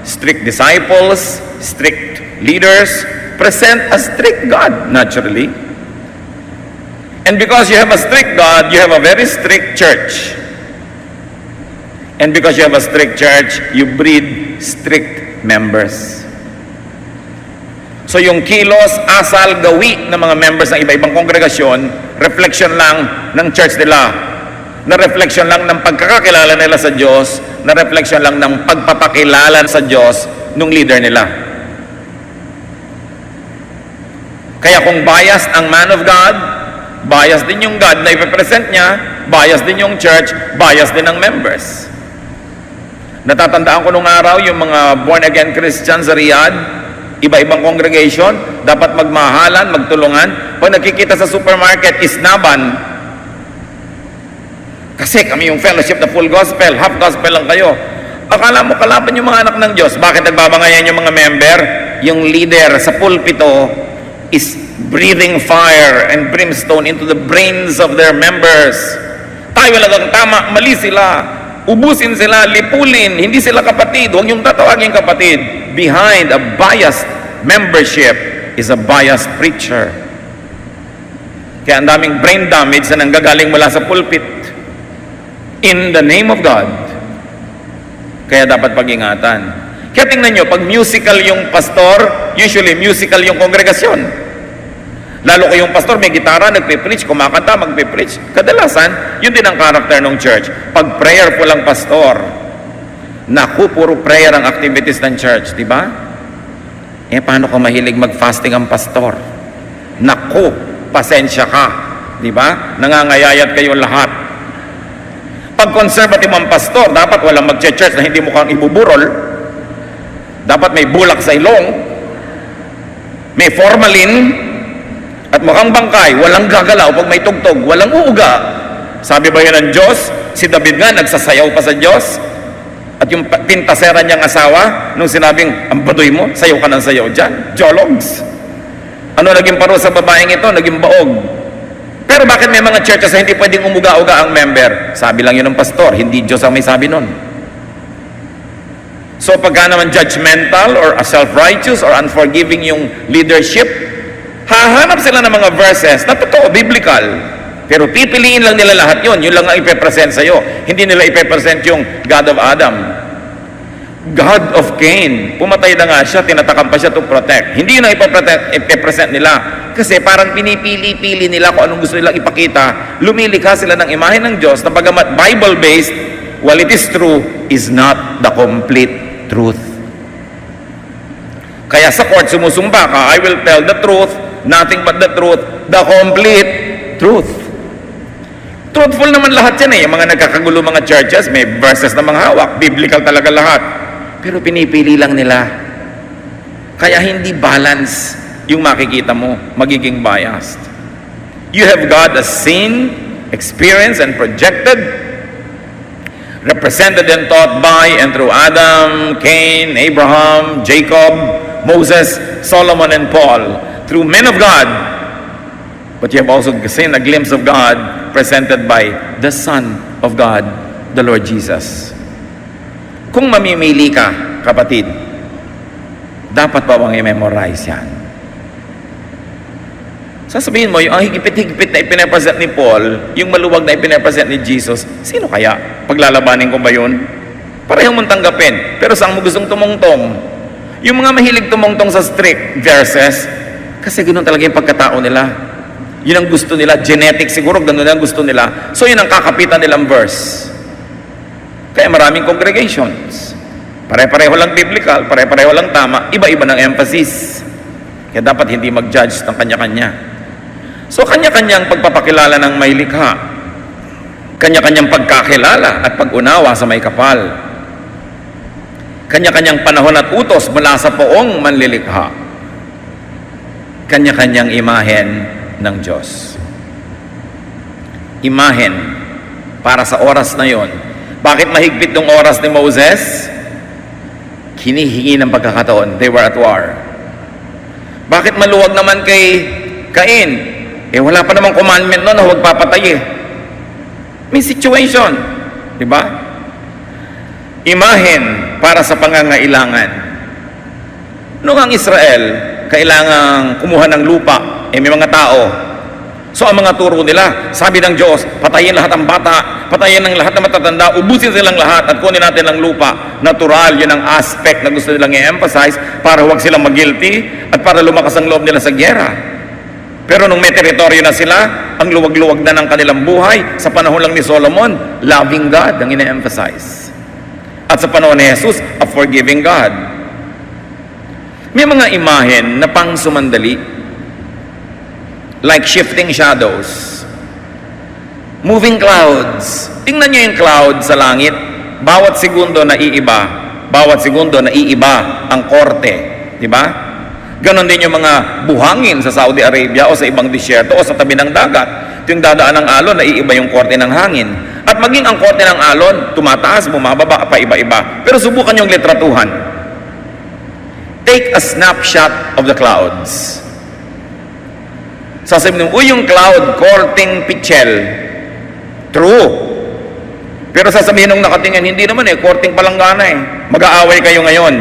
strict disciples, strict leaders, present a strict God, naturally. And because you have a strict God, you have a very strict church. And because you have a strict church, you breed strict members. So yung kilos, asal, gawi ng mga members ng iba-ibang kongregasyon, reflection lang ng church nila, na reflection lang ng pagkakakilala nila sa Diyos, na reflection lang ng pagpapakilala sa Diyos ng leader nila. Kaya kung biased ang man of God, biased din yung God na ipipresent niya, biased din yung church, biased din ang members. Natatandaan ko nung araw yung mga born-again Christians sa Riyadh, iba-ibang congregation, dapat magmahalan, magtulungan. Pag nakikita sa supermarket, isnaban. Kasi kami yung fellowship na full gospel, half gospel lang kayo. Akala mo kalaban yung mga anak ng Diyos. Bakit nagbabangayan yung mga member? Yung leader sa pulpito is breathing fire and brimstone into the brains of their members. Tayo lang ang tama, mali sila. Ubusin sila, lipulin, hindi sila kapatid. Huwag yung tatawagin kapatid. Behind a biased membership is a biased preacher. Kaya ang daming brain damage na nanggagaling mula sa pulpit in the name of God. Kaya dapat pag-ingatan. Kaya tingnan nyo, pag musical yung pastor, usually musical yung kongregasyon. Lalo ko yung pastor, may gitara, nagpe-preach, kumakanta, magpe-preach. Kadalasan, yun din ang karakter ng church. Pag prayerful ang pastor, naku, puro prayer ang activities ng church, di ba? Eh, paano kung mahilig mag-fasting ang pastor? Naku, pasensya ka, di ba? Nangangayayat kayo lahat. Pag conservative ang pastor, dapat walang mag-church na hindi mukhang ibuburol. Dapat may bulak sa ilong, may formalin, at mukhang bangkay, walang gagalaw pag may tugtog, walang uuga. Sabi ba yun ng Diyos? Si David nga, nagsasayaw pa sa Diyos. At yung pintasera niyang asawa, nung sinabing, ang baduy mo, sayaw ka ng sayaw dyan. Jologs. Ano naging paro sa babaeng ito? Naging baog. Pero bakit may mga churches na hindi pwedeng umuga-uga ang member? Sabi lang yun ng pastor, hindi Diyos ang may sabi nun. So pagka naman judgmental or self-righteous or unforgiving yung leadership, hahanap sila ng mga verses na totoo, biblical. Pero pipiliin lang nila lahat yun. Yun lang ang ipepresent sa'yo. Hindi nila ipepresent yung God of Adam. God of Cain. Pumatay na nga siya, tinatakam pa siya to protect. Hindi na ipepresent nila. Kasi parang pinipili-pili nila kung anong gusto nilang ipakita. Lumilikha sila ng imahe ng Diyos na bagamat Bible-based, while it is true, is not the complete truth. Kaya sa court, sumusumba ka, I will tell the truth, nothing but the truth, the complete truth. Truthful naman lahat yan eh. Yung mga nagkakagulo mga churches, may verses na mga hawak, biblical talaga lahat. Pero pinipili lang nila. Kaya hindi balance yung makikita mo, magiging biased. You have God as seen, experienced, and projected, represented and taught by and through Adam, Cain, Abraham, Jacob, Moses, Solomon, and Paul, through men of God. But you have also seen a glimpse of God presented by the Son of God, the Lord Jesus. Kung mamimili ka, kapatid, dapat pa bang i-memorize yan? Sasabihin mo, yung higpit-higpit na ipinapresent ni Paul, yung maluwag na ipinapresent ni Jesus, sino kaya? Paglalabanin ko ba yun? Parehong mong tanggapin. Pero saan mo gustong tumungtong? Yung mga mahilig tumungtong sa strict verses, kasi ganoon talaga yung pagkatao nila. Yun ang gusto nila, genetic siguro, ganoon ang gusto nila. So yun ang kakapitan nilang verse. Kaya maraming congregations. Pare-pareho lang biblical, pare-pareho lang tama, iba-iba ng emphasis. Kaya dapat hindi mag-judge ng kanya-kanya. So kanya-kanyang pagpapakilala ng may likha, kanya-kanyang pagkakilala at pag-unawa sa may kapal, kanya-kanyang panahon at utos mula sa poong manlilikha, kanya-kanyang imahen ng Diyos. Imahen para sa oras na yon. Bakit mahigpit yung oras ni Moses? Hinihingi ng pagkakataon. They were at war. Bakit maluwag naman kay Cain? Eh wala pa namang commandment noon na huwag papatay eh. May situation. Diba? Imahen para sa pangangailangan. Noong ang Israel, kailangang kumuha ng lupa, eh may mga tao. So ang mga turo nila, sabi ng Diyos, patayin lahat ng bata, patayin ng lahat ng matatanda, ubusin silang lahat at kunin natin ang lupa. Natural, yun ang aspect na gusto nilang i-emphasize para huwag silang mag-guilty at para lumakas ang loob nila sa gyera. Pero nung may teritoryo na sila, ang luwag-luwag na ng kanilang buhay, sa panahon lang ni Solomon, loving God ang ine-emphasize. At sa panahon ni Jesus, a forgiving God. May mga imahen na pang sumandali, like shifting shadows, moving clouds. Tingnan nyo yung cloud sa langit, bawat segundo na iiba ang korte, di ba? Ganon din yung mga buhangin sa Saudi Arabia o sa ibang disyerto o sa tabi ng dagat. Yung dadaan ng alon, naiiba yung korte ng hangin. At maging ang korte ng alon, tumataas, bumababa, pa iba-iba. Pero subukan yung litratuhan. Take a snapshot of the clouds. Sasabihin mo, yung cloud, courting pichel. True. Pero sasabihin nung nakatingin, hindi naman courting palanggana Mag-aaway kayo ngayon.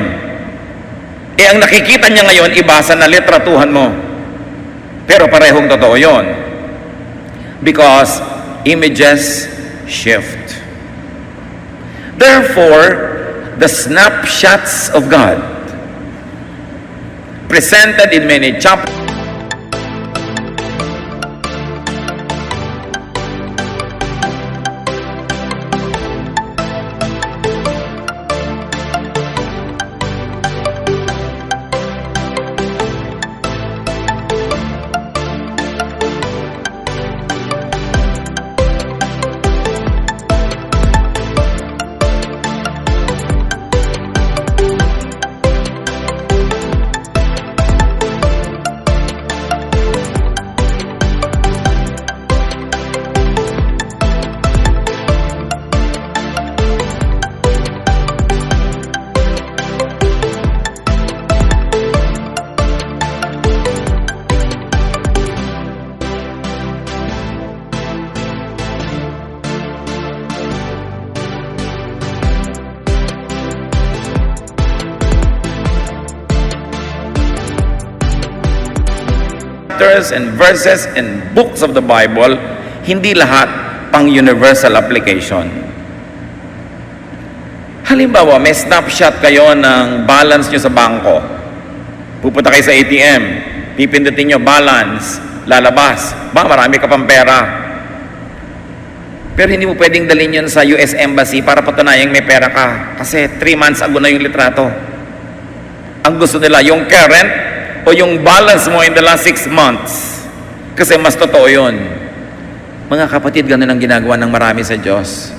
Ang nakikita niya ngayon, ibasa na litratuhan mo. Pero parehong totoo yon. Because images shift. Therefore, the snapshots of God presented in many chapters and verses and books of the Bible, hindi lahat pang universal application. Halimbawa, may snapshot kayo ng balance nyo sa bangko. Pupunta kayo sa ATM, pipindutin nyo balance, lalabas. Marami ka pang pera. Pero hindi mo pwedeng dalhin yun sa US Embassy para patunayang may pera ka. Kasi 3 months ago na yung litrato. Ang gusto nila, yung current o yung balance mo in the last 6 months. Kasi mas totoo yun. Mga kapatid, ganun ang ginagawa ng marami sa Diyos.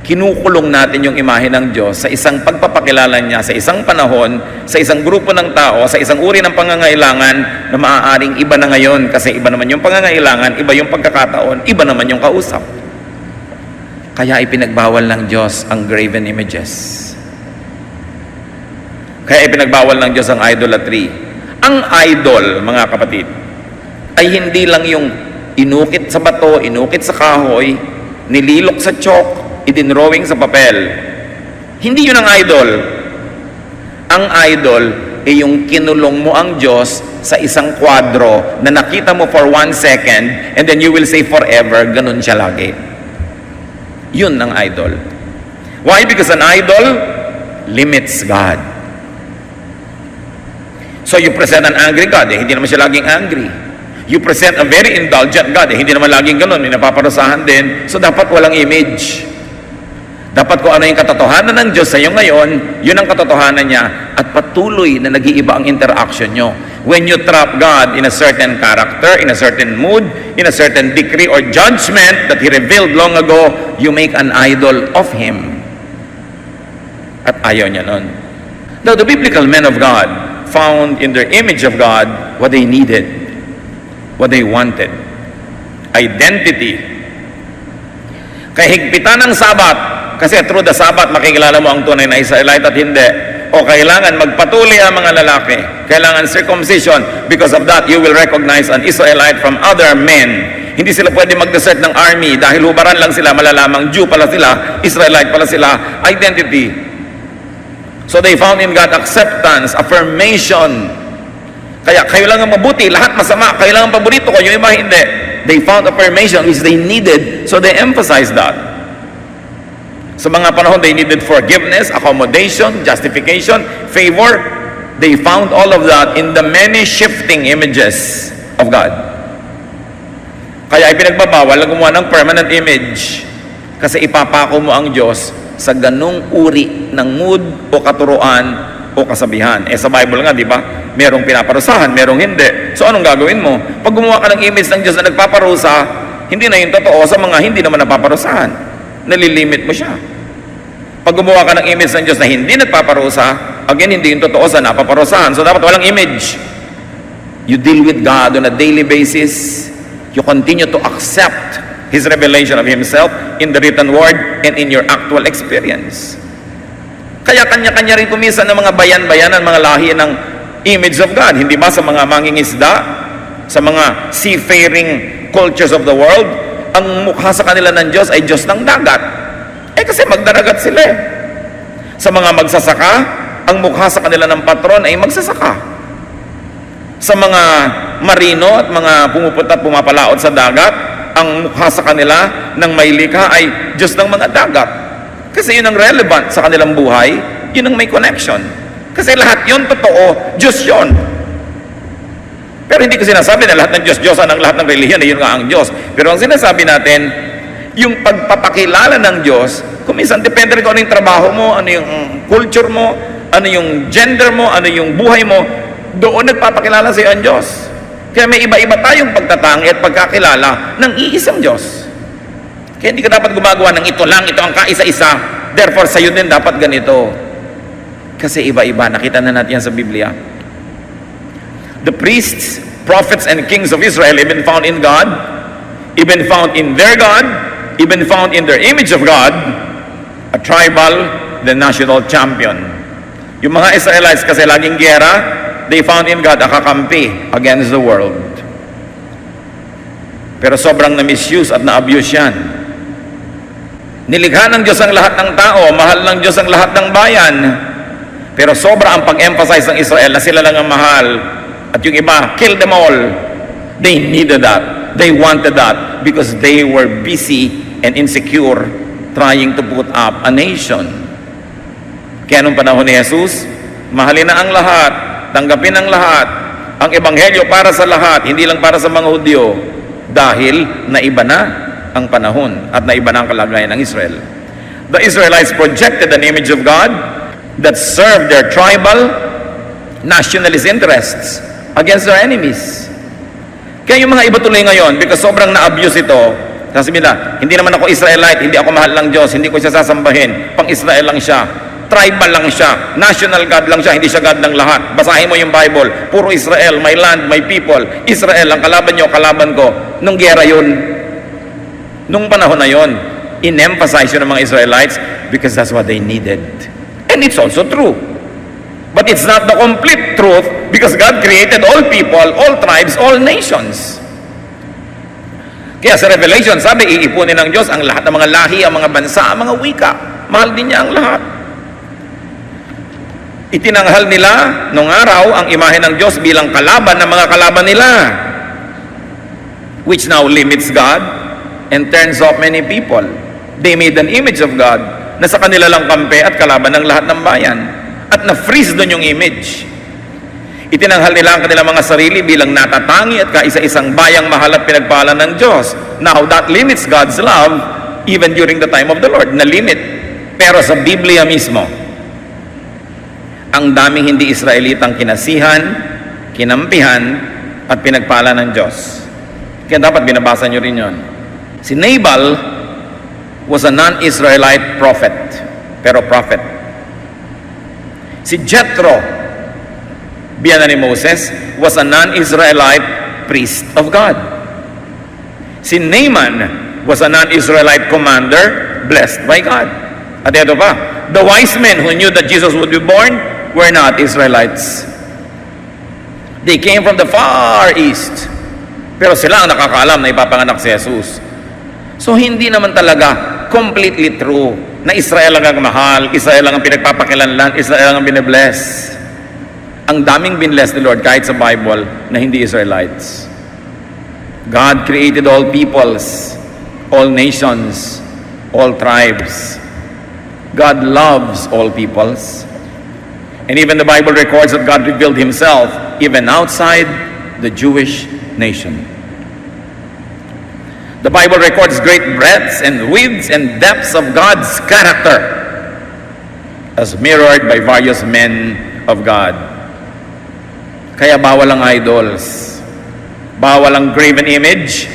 Kinukulong natin yung imahe ng Diyos sa isang pagpapakilala niya, sa isang panahon, sa isang grupo ng tao, sa isang uri ng pangangailangan na maaaring iba na ngayon kasi iba naman yung pangangailangan, iba yung pagkakataon, iba naman yung kausap. Kaya ipinagbawal ng Diyos ang graven images. Kaya ipinagbawal ng Diyos ang idolatry. Ang idol, mga kapatid, ay hindi lang yung inukit sa bato, inukit sa kahoy, nililok sa chalk, idinrawing sa papel. Hindi yun ang idol. Ang idol ay yung kinulong mo ang Diyos sa isang kwadro na nakita mo for 1 second and then you will say forever, ganun siya lagi. Yun ang idol. Why? Because an idol limits God. So you present an angry God, hindi naman siya laging angry. You present a very indulgent God, hindi naman laging ganun, may napaparusahan din. So dapat walang image. Dapat kung ano yung katotohanan ng Diyos sa iyo ngayon, yun ang katotohanan niya at patuloy na nag-iiba ang interaction nyo. When you trap God in a certain character, in a certain mood, in a certain decree or judgment that He revealed long ago, you make an idol of Him. At ayaw niya nun. Now, the biblical men of God found in their image of God what they needed, what they wanted. Identity. Kahigpitan ng Sabat, kasi through the Sabat makikilala mo ang tunay na Israelite at hindi. O kailangan magpatuloy ang mga lalaki. Kailangan circumcision. Because of that, you will recognize an Israelite from other men. Hindi sila pwede mag-desert ng army dahil hubaran lang sila, malalamang Jew pala sila, Israelite pala sila. Identity. So they found in God acceptance, affirmation. Kaya kayo lang ang mabuti, lahat masama, kayo lang ang paborito ko, yung iba hindi. they found affirmation which they needed, so they emphasized that. Sa mga panahon, they needed forgiveness, accommodation, justification, favor. They found all of that in the many shifting images of God. Kaya ipinagbabawal na gumawa ng permanent image kasi ipapako mo ang Diyos sa ganung uri ng mood o katuruan o kasabihan. Sa Bible nga, di ba? Merong pinaparusahan, merong hindi. So anong gagawin mo? Pag gumawa ka ng image ng Diyos na nagpaparusa, hindi na yung totoo sa mga hindi naman napaparusahan. Nalilimit mo siya. Pag gumawa ka ng image ng Diyos na hindi nagpaparusa, again, hindi yung totoo sa napaparusahan. So dapat walang image. You deal with God on a daily basis. You continue to accept His revelation of Himself in the written word and in your actual experience. Kaya kanya-kanya rin kumisan ng mga bayan-bayanan, mga lahi ng image of God. Hindi ba sa mga mangingisda, sa mga seafaring cultures of the world, ang mukha sa kanila ng Diyos ay Diyos ng dagat. Kasi magdaragat sila eh. Sa mga magsasaka, ang mukha sa kanila ng patron ay magsasaka. Sa mga marino at mga pumupunta at pumapalaot sa dagat, ang mukha sa kanila ng may likha ay Diyos ng mga dagat. Kasi yun ang relevant sa kanilang buhay, yun ang may connection. Kasi lahat yun totoo, Diyos yun. Pero hindi ko sinasabi na lahat ng Diyos-Diyosan ang lahat ng relihiyon, yun nga ang Diyos. Pero ang sinasabi natin, yung pagpapakilala ng Diyos, kung minsan depende rin kung ano yung trabaho mo, ano yung culture mo, ano yung gender mo, ano yung buhay mo, doon nagpapakilala sa iyo ang Diyos. Kaya may iba-iba tayong pagtatangi at pagkakilala ng iisang Diyos. Kaya hindi ka dapat gumagawa ng ito lang, ito ang kaisa-isa, therefore sa'yo din dapat ganito. Kasi iba-iba, nakita na natin yan sa Biblia. The priests, prophets, and kings of Israel even found in God, even found in their God, even found in their image of God, a tribal, the national champion. Yung mga Israelites kasi laging giyera, they found in God a kakampi against the world. Pero sobrang na-misuse at na-abuse yan. Nilikha ng Diyos ang lahat ng tao, mahal ng Diyos ang lahat ng bayan. Pero sobra ang pag-emphasize ng Israel na sila lang ang mahal. At yung iba, kill them all. They needed that. They wanted that because they were busy and insecure trying to put up a nation. Kaya nung panahon ni Jesus, mahalin na ang lahat, tanggapin ang lahat, ang ebanghelyo para sa lahat, hindi lang para sa mga Hudyo, dahil naiba na ang panahon at naiba na ang kalagayan ng Israel. The Israelites projected an image of God that served their tribal, nationalist interests against their enemies. Kaya yung mga iba tuloy ngayon, because sobrang na-abuse ito, sabi nila, hindi naman ako Israelite, hindi ako mahal ng Diyos, hindi ko siya sasambahin, pang-Israel lang siya, tribal lang siya, national God lang siya, hindi siya God ng lahat. Basahin mo yung Bible, puro Israel, my land, my people. Israel, ang kalaban nyo, kalaban ko. Nung gera yun, nung panahon na yun, in-emphasize yun ng mga Israelites because that's what they needed. And it's also true. But it's not the complete truth because God created all people, all tribes, all nations. Kaya sa Revelation, sabi, iipunin ng Diyos ang lahat ng mga lahi, ang mga bansa, ang mga wika. Mahal din niya ang lahat. Itinanghal nila nung araw ang imahe ng Diyos bilang kalaban ng mga kalaban nila, which now limits God and turns off many people. They made an image of God na sa kanila lang kampe at kalaban ng lahat ng bayan. At na-freeze doon yung image. Itinanghal nila ang kanilang mga sarili bilang natatangi at kaisa-isang bayang mahal at pinagpala ng Diyos. Now, that limits God's love even during the time of the Lord. Na-limit. Pero sa Biblia mismo, ang daming hindi Israelitang kinasihan, kinampihan, at pinagpala ng Diyos. Kaya dapat binabasa nyo rin yun. Si Nabal was a non-Israelite prophet, pero prophet. Si Jethro, biyanan ni Moses, was a non-Israelite priest of God. Si Naaman was a non-Israelite commander blessed by God. At ito pa, the wise men who knew that Jesus would be born were not Israelites. They came from the far east. Pero sila ang nakakaalam na ipapanganak si Jesus. So hindi naman talaga completely true na Israel lang ang mahal, Israel lang ang pinagpapakilanlan, Israel lang ang binibless. Ang daming binless ni Lord kahit sa Bible na hindi Israelites. God created all peoples, all nations, all tribes. God loves all peoples. And even the Bible records that God revealed himself even outside the Jewish nation. The Bible records great breadths and widths and depths of God's character as mirrored by various men of God. Kaya bawal ang idols. Bawal ang graven image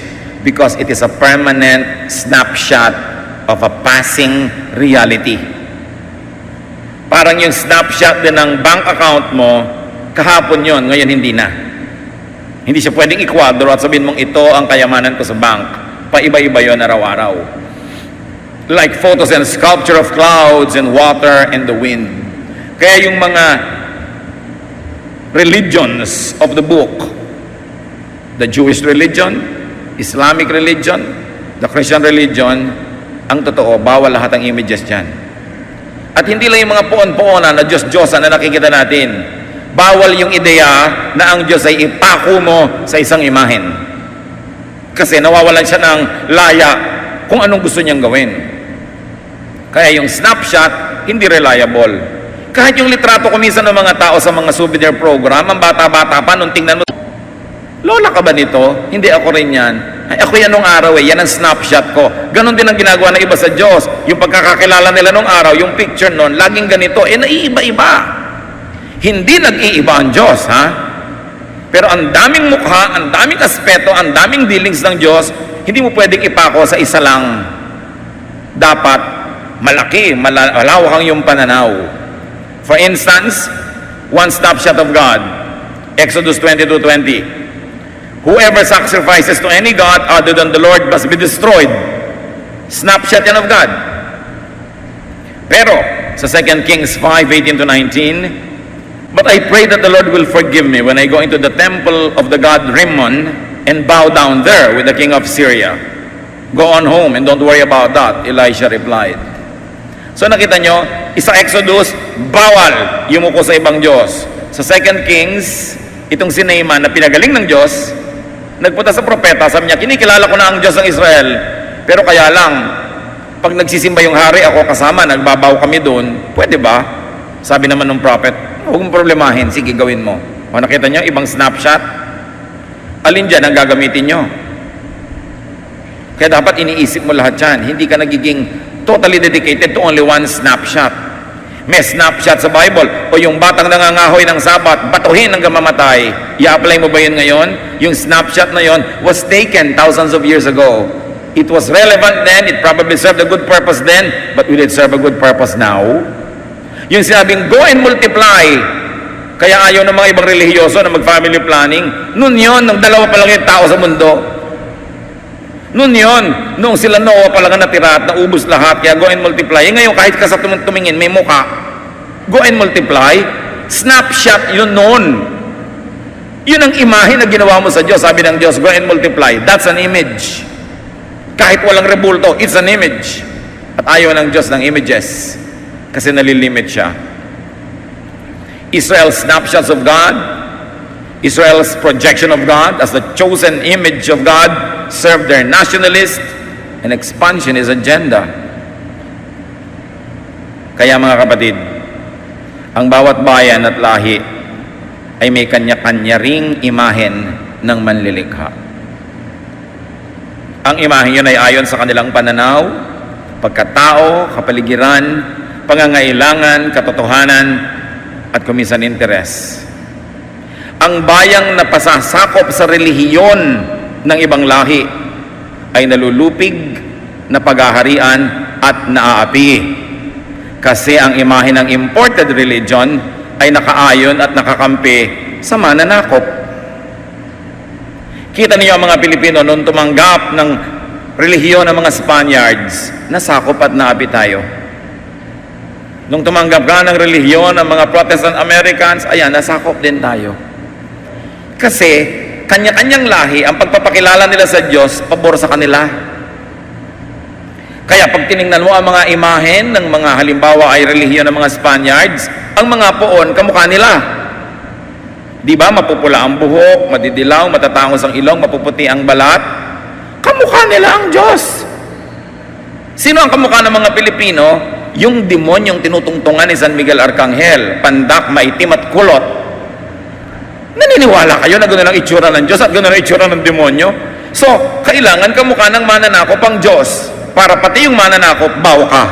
because it is a permanent snapshot of a passing reality. Parang yung snapshot din ng bank account mo, kahapon yon, ngayon hindi na. Hindi siya pwedeng ikwadro at sabihin mong ito ang kayamanan ko sa bank. Paiba-iba yon araw-araw. Like photos and sculpture of clouds and water and the wind. Kaya yung mga religions of the book, the Jewish religion, Islamic religion, the Christian religion, ang totoo, bawal lahat ang images dyan. At hindi lang yung mga poon-poonan na Diyos-Diyosan na nakikita natin. Bawal yung ideya na ang Diyos ay ipako mo sa isang imahen. Kasi nawawalan siya ng laya kung anong gusto niyang gawin. Kaya yung snapshot, hindi reliable. Kahit yung litrato kuminsan ng mga tao sa mga souvenir program, ang bata-bata pa, nung tingnan mo, lola ka ba nito? Hindi, ako rin yan. Ay, ako yan nung araw yan ang snapshot ko. Ganon din ang ginagawa ng iba sa Diyos. Yung pagkakakilala nila nung araw, yung picture nun, laging ganito, naiiba-iba. Hindi nag-iiba ang Diyos, ha? Pero ang daming mukha, ang daming aspeto, ang daming dealings ng Diyos, hindi mo pwedeng ipako sa isa lang. Dapat malaki, malawak ang iyong pananaw. For instance, one snapshot of God, Exodus 22:20. Whoever sacrifices to any god other than the Lord must be destroyed. Snapshot yan of God. Pero, sa 2 Kings 5:18-19, but I pray that the Lord will forgive me when I go into the temple of the god Rimmon and bow down there with the king of Syria. Go on home and don't worry about that, Elisha replied. So nakita nyo, isa Exodus, bawal yumuko sa ibang Diyos. Sa 2 Kings, itong si Naaman na pinagaling ng Diyos, nagpunta sa propeta, sabi niya, kinikilala ko na ang Diyos ng Israel, pero kaya lang, pag nagsisimba yung hari, ako kasama, nagbabaw kami doon, pwede ba? Sabi naman ng prophet, huwag mong problemahin, sige gawin mo. O nakita niyo, ibang snapshot, alin dyan ang gagamitin nyo? Kaya dapat iniisip mo lahat yan, hindi ka nagiging totally dedicated to only one snapshot. May snapshot sa Bible, o yung batang nangangahoy ng Sabat, batuhin hanggang mamatay. I-apply mo ba yun ngayon? Yung snapshot na yun was taken thousands of years ago. It was relevant then, it probably served a good purpose then, but will it serve a good purpose now? Yung sinabing, go and multiply, kaya ayaw ng mga ibang relihiyoso na mag-family planning, noon yun, nung dalawa pa lang yung tao sa mundo. Noon yun, noong sila Noah pa lang natira at naubos lahat, kaya go and multiply. Ngayon, kahit ka sa tumingin, may muka, go and multiply, snapshot yun noon. Yun ang imahe na ginawa mo sa Diyos. Sabi ng Diyos, go and multiply. That's an image. Kahit walang rebulto, it's an image. At ayaw ng Diyos ng images kasi nalilimit siya. Israel's snapshots of God, Israel's projection of God as the chosen image of God served their nationalist and expansionist agenda. Kaya mga kapatid, ang bawat bayan at lahi ay may kanya-kanya ring imahen ng manlilikha. Ang imahen yun ay ayon sa kanilang pananaw, pagkatao, kapaligiran, pangangailangan, katotohanan, at kuminsan interes. Ang bayang napasasakop sa relihiyon ng ibang lahi ay nalulupig na paghaharian at naaapi. Kasi ang imahe ng imported religion ay nakaayon at nakakampi sa mananakop. Kita niyo ang mga Pilipino noong tumanggap ng relihiyon ng mga Spaniards, nasakop at naapi tayo. Nung tumanggap ka ng relihiyon ng mga Protestant Americans, ayan, nasakop din tayo. Kasi, kanya-kanyang lahi, ang pagpapakilala nila sa Diyos, pabor sa kanila. Kaya pag tiningnan mo ang mga imahen ng mga halimbawa ay relihiyon ng mga Spaniards, ang mga poon, kamukha nila. Di ba, mapupula ang buhok, madidilaw, matatangos ang ilong, mapuputi ang balat. Kamukha nila ang Diyos. Sino ang kamukha ng mga Pilipino? Yung demonyong tinutungtungan ni San Miguel Arcangel, pandak, maitim at kulot. Naniniwala kayo na gano'n ang itsura ng Diyos at gano'n ang itsura ng demonyo? So, kailangan kamukha ng mananakop ang Diyos para pati yung mananakop, bawa ka.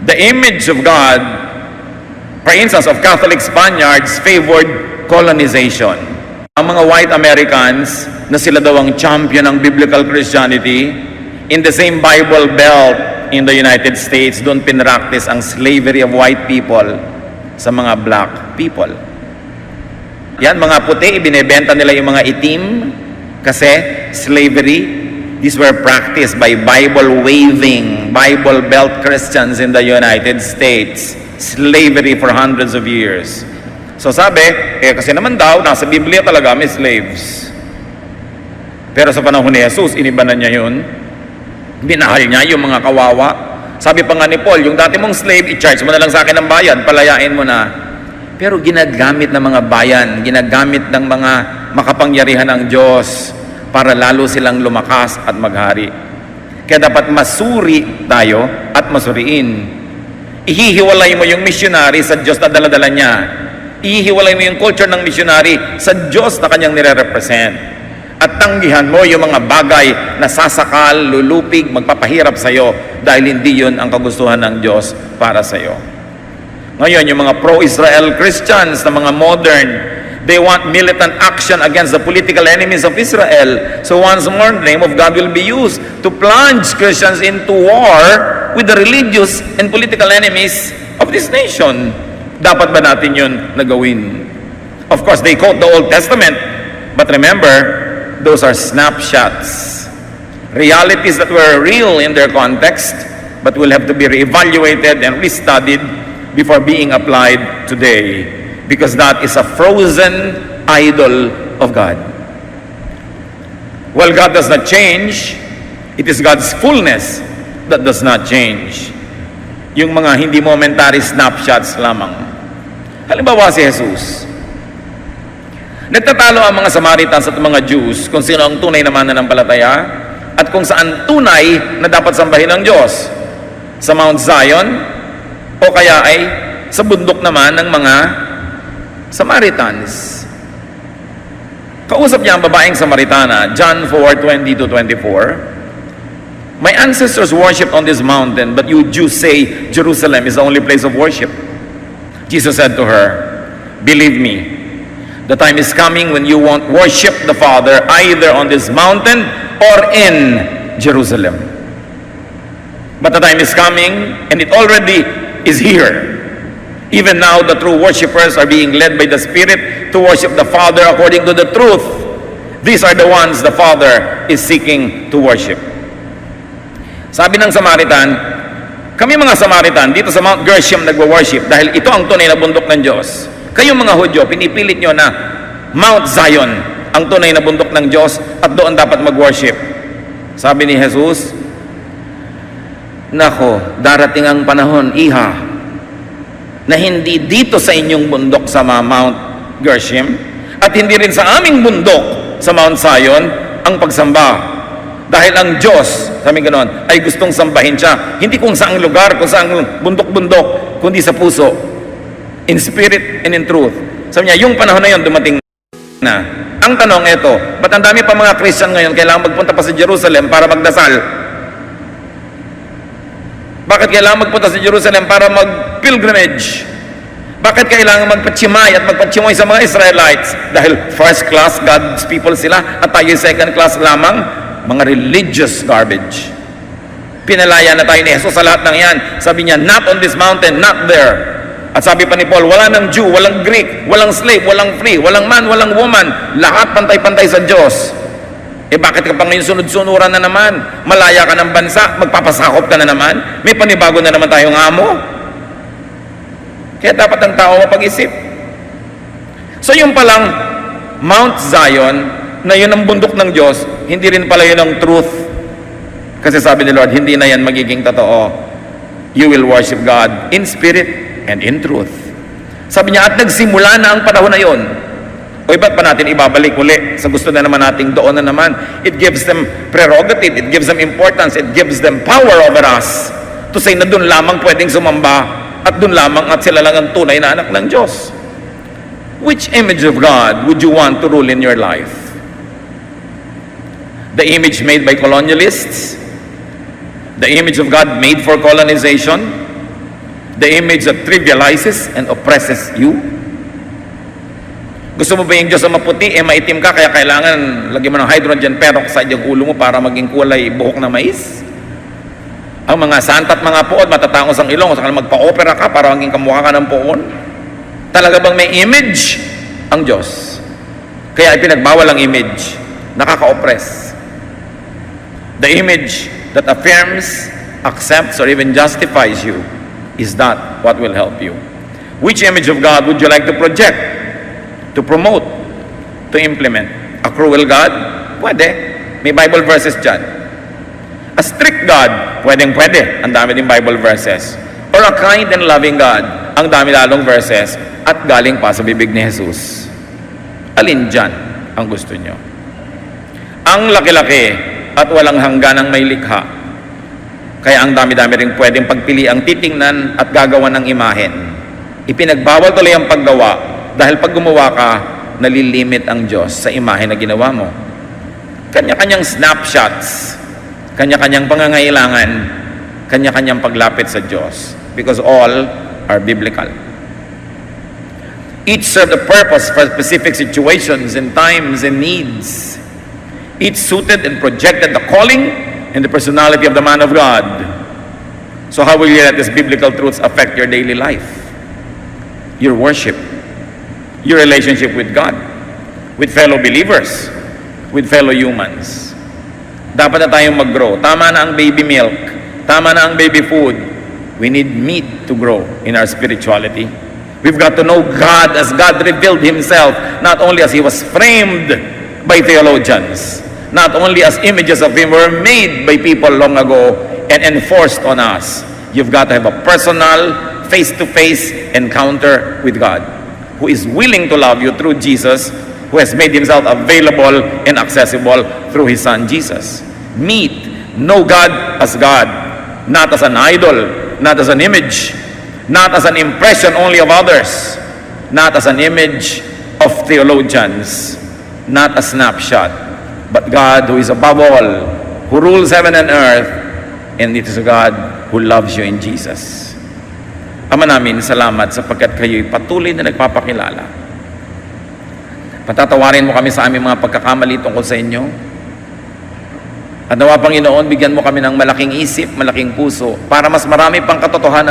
The image of God, for instance, of Catholic Spaniards, favored colonization. Ang mga white Americans na sila daw ang champion ng biblical Christianity, in the same Bible Belt in the United States, doon pinractice ang slavery of white people sa mga black people. Yan, mga puti, ibinebenta nila yung mga itim kasi slavery. These were practiced by Bible-waving, Bible Belt Christians in the United States. Slavery for hundreds of years. So sabi, kasi naman daw, nasa Biblia talaga may slaves. Pero sa panahon ni Jesus, iniba na niya yun. Binahal niya yung mga kawawa. Sabi pa nga ni Paul, yung dati mong slave, i-charge mo na lang sa akin ng bayan, palayain mo na. Pero ginagamit ng mga bayan, ginagamit ng mga makapangyarihan ng Diyos para lalo silang lumakas at maghari. Kaya dapat masuri tayo at masuriin. Ihihiwalay mo yung missionary sa Diyos na daladala niya. Ihiwalay mo yung culture ng missionary sa Diyos na kanyang nire-represent. At tanggihan mo yung mga bagay na sasakal, lulupig, magpapahirap sa'yo dahil hindi yun ang kagustuhan ng Diyos para sa'yo. Ngayon, yung mga pro-Israel Christians na mga modern, they want militant action against the political enemies of Israel. So once more, the name of God will be used to plunge Christians into war with the religious and political enemies of this nation. Dapat ba natin yun nagawin? Of course, they quote the Old Testament, but remember, those are snapshots. Realities that were real in their context, but will have to be reevaluated and restudied before being applied today. Because that is a frozen idol of God. Well, God does not change. It is God's fullness that does not change. Yung mga hindi momentary snapshots lamang. Halimbawa si Jesus. Nagtatalo ang mga Samaritans at mga Jews kung sino ang tunay na mananampalataya at kung saan tunay na dapat sambahin ng Diyos. Sa Mount Zion o kaya ay sa bundok naman ng mga Samaritans. Kausap niya ang babaeng Samaritana, John 4:20-24. My ancestors worshipped on this mountain, but you Jews say Jerusalem is the only place of worship. Jesus said to her, believe me, the time is coming when you won't worship the Father either on this mountain or in Jerusalem. But the time is coming, and it already is here. Even now, the true worshipers are being led by the Spirit to worship the Father according to the truth. These are the ones the Father is seeking to worship. Sabi ng Samaritan, kami mga Samaritan dito sa Mount Gerizim nagwo-worship dahil ito ang tunay na bundok ng Diyos. Kayong mga Hudyo, pinipilit nyo na Mount Zion ang tunay na bundok ng Diyos at doon dapat mag-worship. Sabi ni Jesus, nako, darating ang panahon, iha, na hindi dito sa inyong bundok sa Mount Gerizim at hindi rin sa aming bundok sa Mount Zion ang pagsamba. Dahil ang Diyos, sabi ganoon, ay gustong sambahin siya. Hindi kung saang lugar, kung saang bundok-bundok, kundi sa puso. In spirit and in truth. Sabi niya, yung panahon na yun dumating na. Ang tanong ito, ba't ang dami pa mga Christian ngayon kailangan magpunta pa sa Jerusalem para magdasal? Bakit kailangan magpunta sa Jerusalem para mag-pilgrimage? Bakit kailangan magpatsimay at magpatsimay sa mga Israelites? Dahil first class God's people sila at tayo second class lamang? Mga religious garbage. Pinalaya na tayo ni Jesus sa lahat ng yan. Sabi niya, not on this mountain, not there. At sabi pa ni Paul, wala ng Jew, walang Greek, walang slave, walang free, walang man, walang woman. Lahat pantay-pantay sa Diyos. Bakit ka pa ngayon sunod-sunuran na naman? Malaya ka ng bansa, magpapasakop ka na naman? May panibago na naman tayong amo. Kaya dapat ang tao mapag-isip. So yung palang Mount Zion, na yun ang bundok ng Diyos, hindi rin pala yun ang truth. Kasi sabi ni Lord, hindi na yan magiging totoo. You will worship God in spirit and in truth. Sabi niya, at nagsimula na ang panahon na yun. O ba't pa natin ibabalik uli sa gusto na naman nating doon na naman? It gives them prerogative, it gives them importance, it gives them power over us to say na doon lamang pwedeng sumamba at doon lamang at sila lang ang tunay na anak ng Diyos. Which image of God would you want to rule in your life? The image made by colonialists? The image of God made for colonization? The image that trivializes and oppresses you? Gusto mo ba yung Diyos na maputi, maitim ka, kaya kailangan lagyan mo ng hydrogen peroxide yung ulo mo para maging kulay buhok na mais? Ang mga santa at mga poon, matatangos ang ilong, saka magpa-opera ka para maging kamukha ka ng poon? Talaga bang may image ang Diyos? Kaya ipinagbawal ang image, nakaka-oppress. The image that affirms, accepts, or even justifies you is not what will help you. Which image of God would you like to project? To promote, to implement? A cruel God? Pwede. May Bible verses dyan. A strict God? Pwedeng-pwede. Ang dami din Bible verses. Or a kind and loving God? Ang dami lalong verses at galing pa sa bibig ni Jesus. Alin dyan ang gusto nyo? Ang laki-laki at walang hanggan ang may likha. Kaya ang dami-dami rin pwedeng pagpili ang titingnan at gagawa ng imahen. Ipinagbawal tuloy ang paggawa dahil pag gumawa ka, nalilimit ang Diyos sa imahe na ginawa mo. Kanya-kanyang snapshots, kanya-kanyang pangangailangan, kanya-kanyang paglapit sa Diyos. Because all are biblical. Each serve the purpose for specific situations and times and needs. Each suited and projected the calling and the personality of the man of God. So how will you let these biblical truths affect your daily life? Your worship, your relationship with God, with fellow believers, with fellow humans. Dapat na tayong mag-grow. Tama na ang baby milk. Tama na ang baby food. We need meat to grow in our spirituality. We've got to know God as God revealed Himself, not only as He was framed by theologians, not only as images of Him were made by people long ago and enforced on us. You've got to have a personal, face-to-face encounter with God, who is willing to love you through Jesus, who has made Himself available and accessible through His Son Jesus. Know God as God, not as an idol, not as an image, not as an impression only of others, not as an image of theologians, not a snapshot, but God who is above all, who rules heaven and earth, and it is a God who loves you in Jesus. Ama namin, salamat sapagkat kayo'y patuloy na nagpapakilala. Patatawarin mo kami sa aming mga pagkakamali tungkol sa inyo. At nawa, Panginoon, bigyan mo kami ng malaking isip, malaking puso, para mas marami pang katotohanan